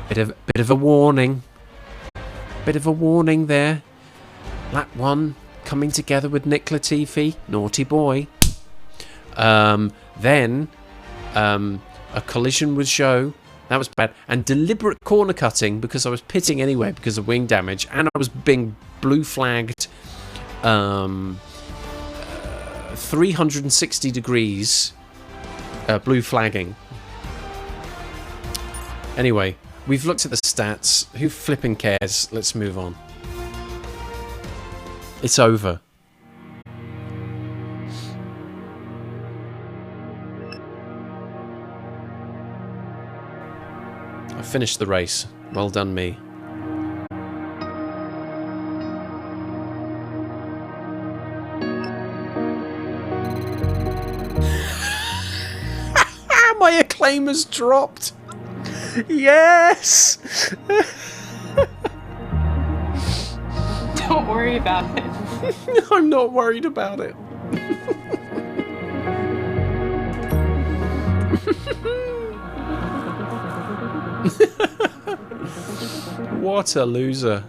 Bit of a warning. Bit of a warning there. Lap 1 coming together with Nick Latifi, naughty boy. Then a collision with Zhou, that was bad, and deliberate corner cutting because I was pitting anyway because of wing damage, and I was being blue flagged 360 degrees blue flagging. Anyway, We've looked at the stats. Who flipping cares? Let's move on. It's over. I finished the race. Well done, me. My acclaim has dropped. Yes. Don't worry about it. I'm not worried about it. What a loser.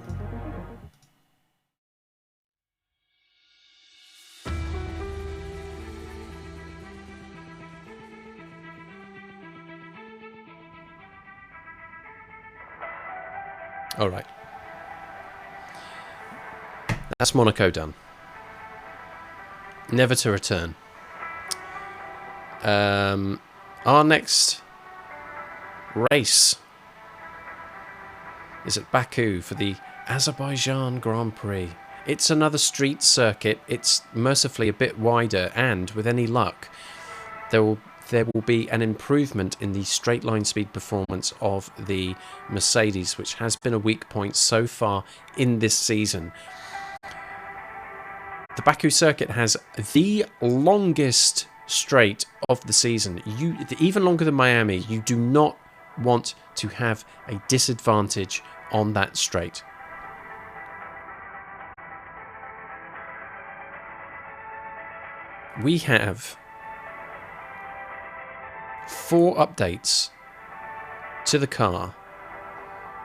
All right. That's Monaco done. Never to return. Our next race is at Baku for the Azerbaijan Grand Prix. It's another street circuit. It's mercifully a bit wider, and with any luck, there will be an improvement in the straight line speed performance of the Mercedes, which has been a weak point so far in this season. The Baku circuit has the longest straight of the season. Even longer than Miami. You do not want to have a disadvantage on that straight. We have 4 updates to the car,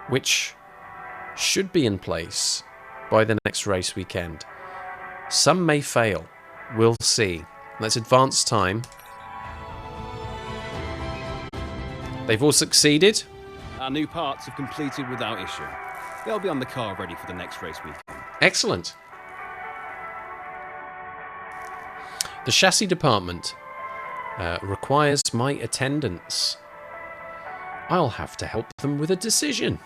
which should be in place by the next race weekend. Some may fail. We'll see. Let's advance time. They've all succeeded. Our new parts have completed without issue. They'll be on the car ready for the next race weekend. Excellent. The chassis department requires my attendance. I'll have to help them with a decision.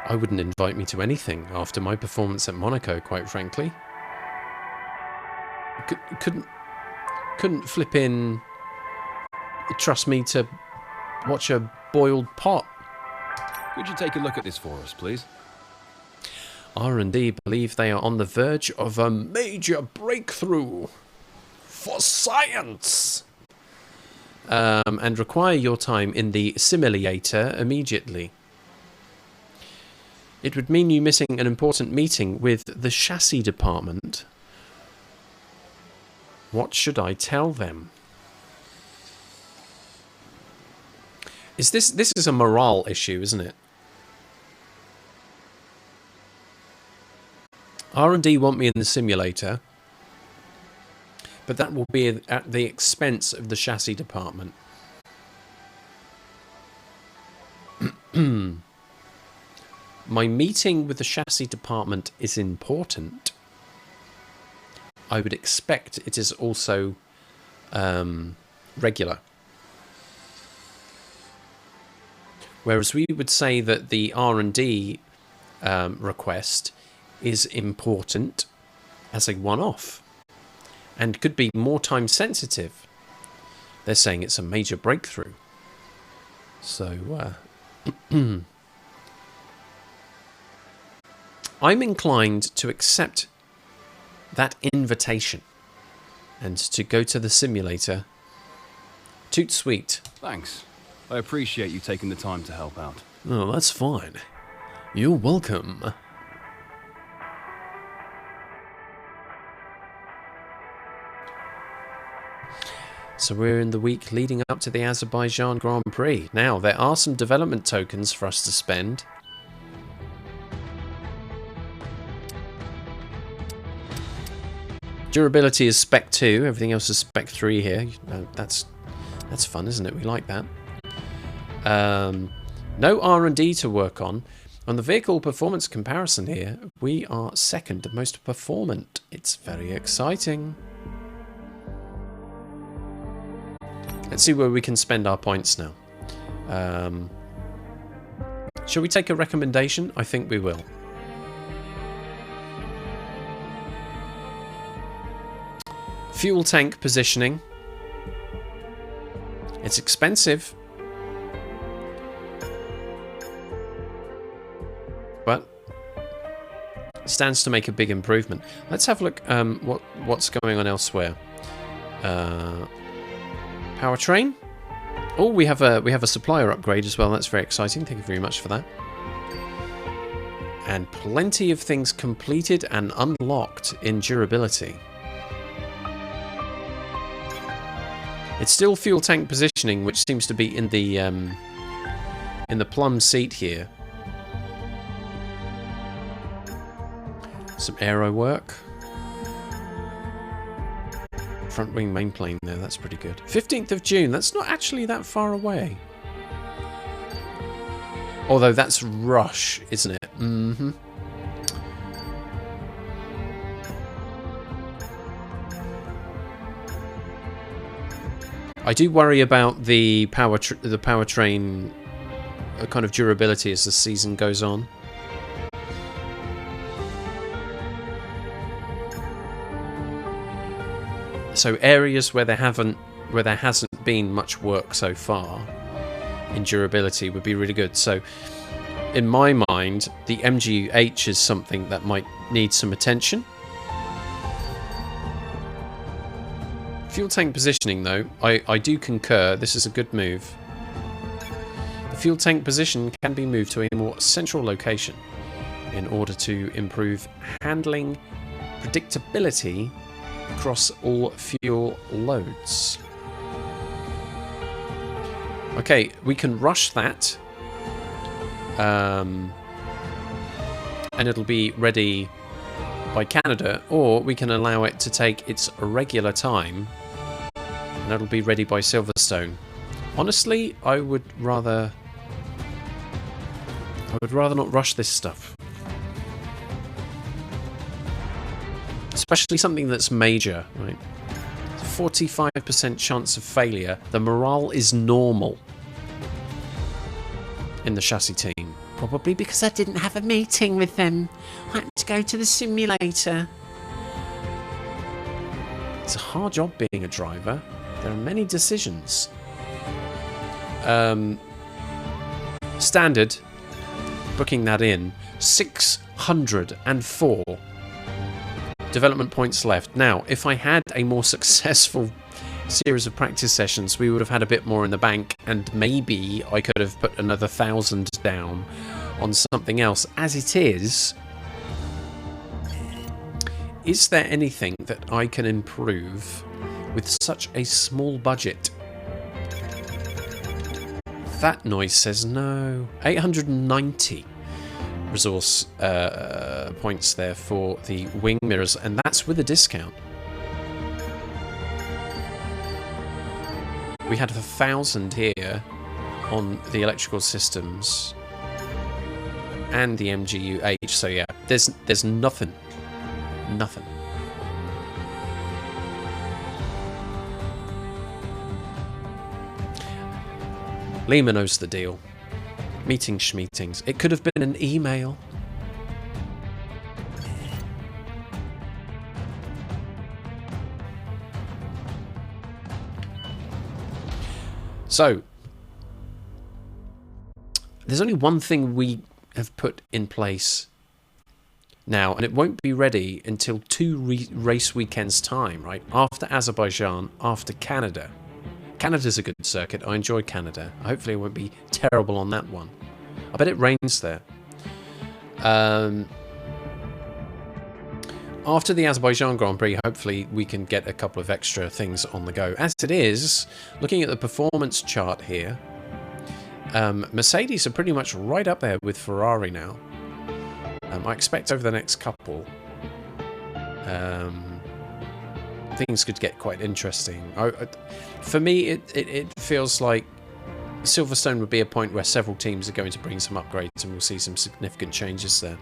I wouldn't invite me to anything after my performance at Monaco, quite frankly. Couldn't flip in. Trust me to watch a boiled pot. Could you take a look at this for us, please? R&D believe they are on the verge of a major breakthrough for science, and require your time in the simulator immediately. It would mean you missing an important meeting with the chassis department. What should I tell them? This is a morale issue, isn't it? R&D want me in the simulator, but that will be at the expense of the chassis department. My meeting with the chassis department is important. I would expect it is also regular. Whereas we would say that the R&D request is important as a one-off and could be more time sensitive. They're saying it's a major breakthrough. So I'm inclined to accept that invitation and to go to the simulator. Toot sweet. Thanks. I appreciate you taking the time to help out. Oh, that's fine. You're welcome. So we're in the week leading up to the Azerbaijan Grand Prix. Now, there are some development tokens for us to spend. Durability is Spec 2, everything else is Spec 3 here. That's fun, isn't it? We like that. No R&D to work on. On the vehicle performance comparison here, we are second most performant. It's very exciting. Let's see where we can spend our points now. Shall we take a recommendation? I think we will. Fuel tank positioning. It's expensive, but it stands to make a big improvement. Let's have a look what's going on elsewhere. Powertrain. Oh, we have a supplier upgrade as well. That's very exciting. Thank you very much for that. And plenty of things completed and unlocked in durability. It's still fuel tank positioning, which seems to be in the plum seat here. Some aero work. Front wing main plane there, that's pretty good. 15th of June, that's not actually that far away. Although that's rush, isn't it? Mm-hmm. I do worry about the powertrain kind of durability as the season goes on. So areas where there hasn't been much work so far in durability would be really good. So in my mind, the MGU-H is something that might need some attention. Fuel tank positioning, though, I do concur. This is a good move. The fuel tank position can be moved to a more central location in order to improve handling predictability across all fuel loads. Okay, we can rush that. And it'll be ready by Canada, or we can allow it to take its regular time and it'll be ready by Silverstone. Honestly, I would rather not rush this stuff. Especially something that's major, right? 45% chance of failure. The morale is normal in the chassis team. Probably because I didn't have a meeting with them. I had to go to the simulator. It's a hard job being a driver. There are many decisions. Standard, booking that in, 604 development points left. Now, if I had a more successful series of practice sessions, we would have had a bit more in the bank, and maybe I could have put another 1,000 down on something else. As it is there anything that I can improve with such a small budget? That noise says no. 890 resource points there for the wing mirrors, and that's with a discount. We had 1,000 here on the electrical systems and the MGU-H, so yeah, there's nothing. Nothing. Lima knows the deal. Meetings, schmeetings. It could have been an email. So, there's only one thing we have put in place now, and it won't be ready until 2 race weekends' time, right? After Azerbaijan, after Canada. Canada's a good circuit. I enjoy Canada. Hopefully it won't be terrible on that one. I bet it rains there. After the Azerbaijan Grand Prix, hopefully we can get a couple of extra things on the go. As it is, looking at the performance chart here, Mercedes are pretty much right up there with Ferrari now. I expect over the next couple, things could get quite interesting. For me, it feels like Silverstone would be a point where several teams are going to bring some upgrades, and we'll see some significant changes there.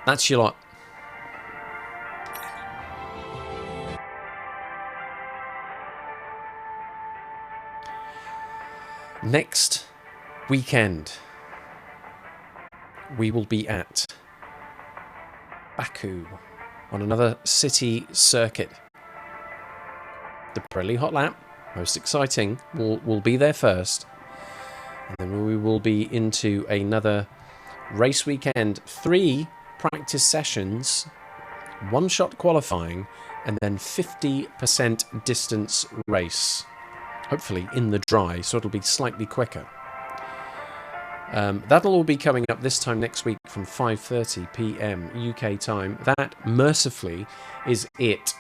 That's your lot. Next weekend, we will be at Baku on another city circuit. The Pirelli Hot Lap, most exciting, will be there first. And then we will be into another race weekend. 3 practice sessions, 1-shot qualifying, and then 50% distance race. Hopefully in the dry, so it'll be slightly quicker. That'll all be coming up this time next week from 5:30 p.m. UK time. That, mercifully, is it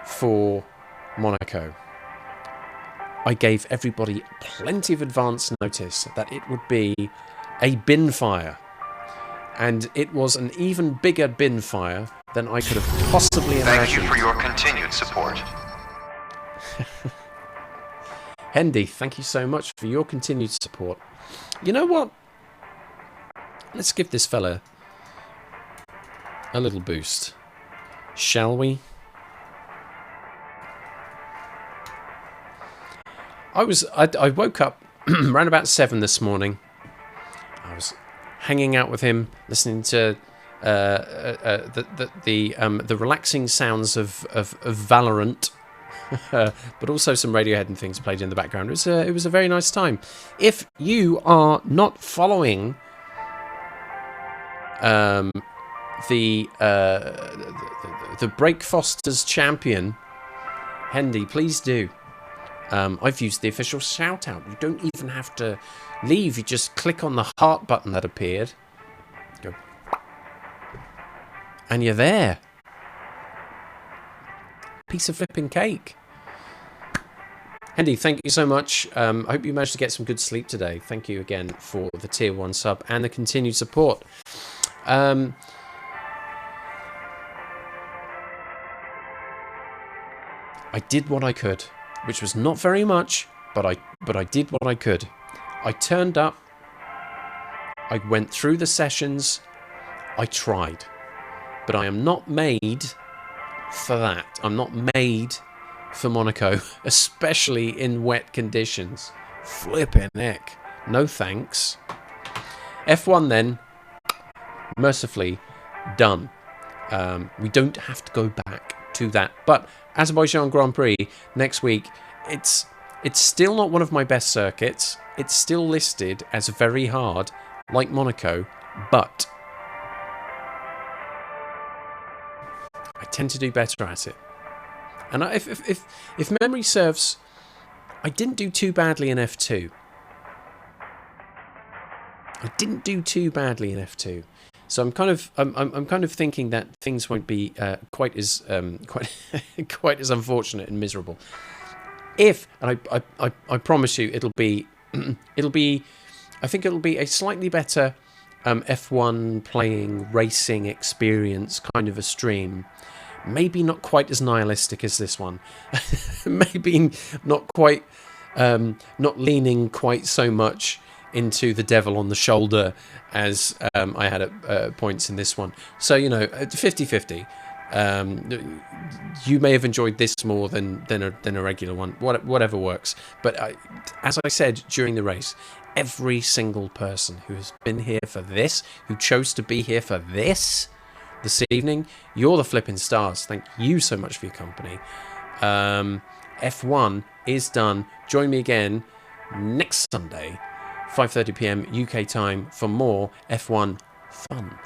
for Monaco. I gave everybody plenty of advance notice that it would be a bin fire. And it was an even bigger bin fire than I could have possibly imagined. Thank you for your continued support. Hendy, thank you so much for your continued support. You know what? Let's give this fella a little boost. Shall we? I woke up around about 7 this morning. I was hanging out with him, listening to the relaxing sounds of Valorant. But also some Radiohead and things played in the background. It was a very nice time. If you are not following the Breakfosters champion, Hendy, please do. I've used the official shout out. You don't even have to leave. You just click on the heart button that appeared. Go. And you're there. Piece of flipping cake. Hendy, thank you so much. I hope you managed to get some good sleep today. Thank you again for the tier 1 sub and the continued support. I did what I could, which was not very much, but I did what I could. I turned up. I went through the sessions. I tried, but I am not made for that. I'm not made for Monaco, especially in wet conditions. Flipping heck. No thanks. F1 then, mercifully, done. We don't have to go back to that. But Azerbaijan Grand Prix next week, it's still not one of my best circuits. It's still listed as very hard, like Monaco, but I tend to do better at it. And if memory serves, I didn't do too badly in F2. So I'm kind of thinking that things won't be quite as unfortunate and miserable. And I promise you, it'll be I think it'll be a slightly better F1 playing racing experience kind of a stream. Maybe not quite as nihilistic as this one. Maybe not quite, not leaning quite so much into the devil on the shoulder as I had at points in this one. So, 50-50. You may have enjoyed this more than a regular one. Whatever works. But as I said during the race, every single person who has been here for this, who chose to be here for this evening, you're the flipping stars. Thank you so much for your company. F1 is done. Join me again next Sunday, 5:30 p.m. UK time for more F1 fun.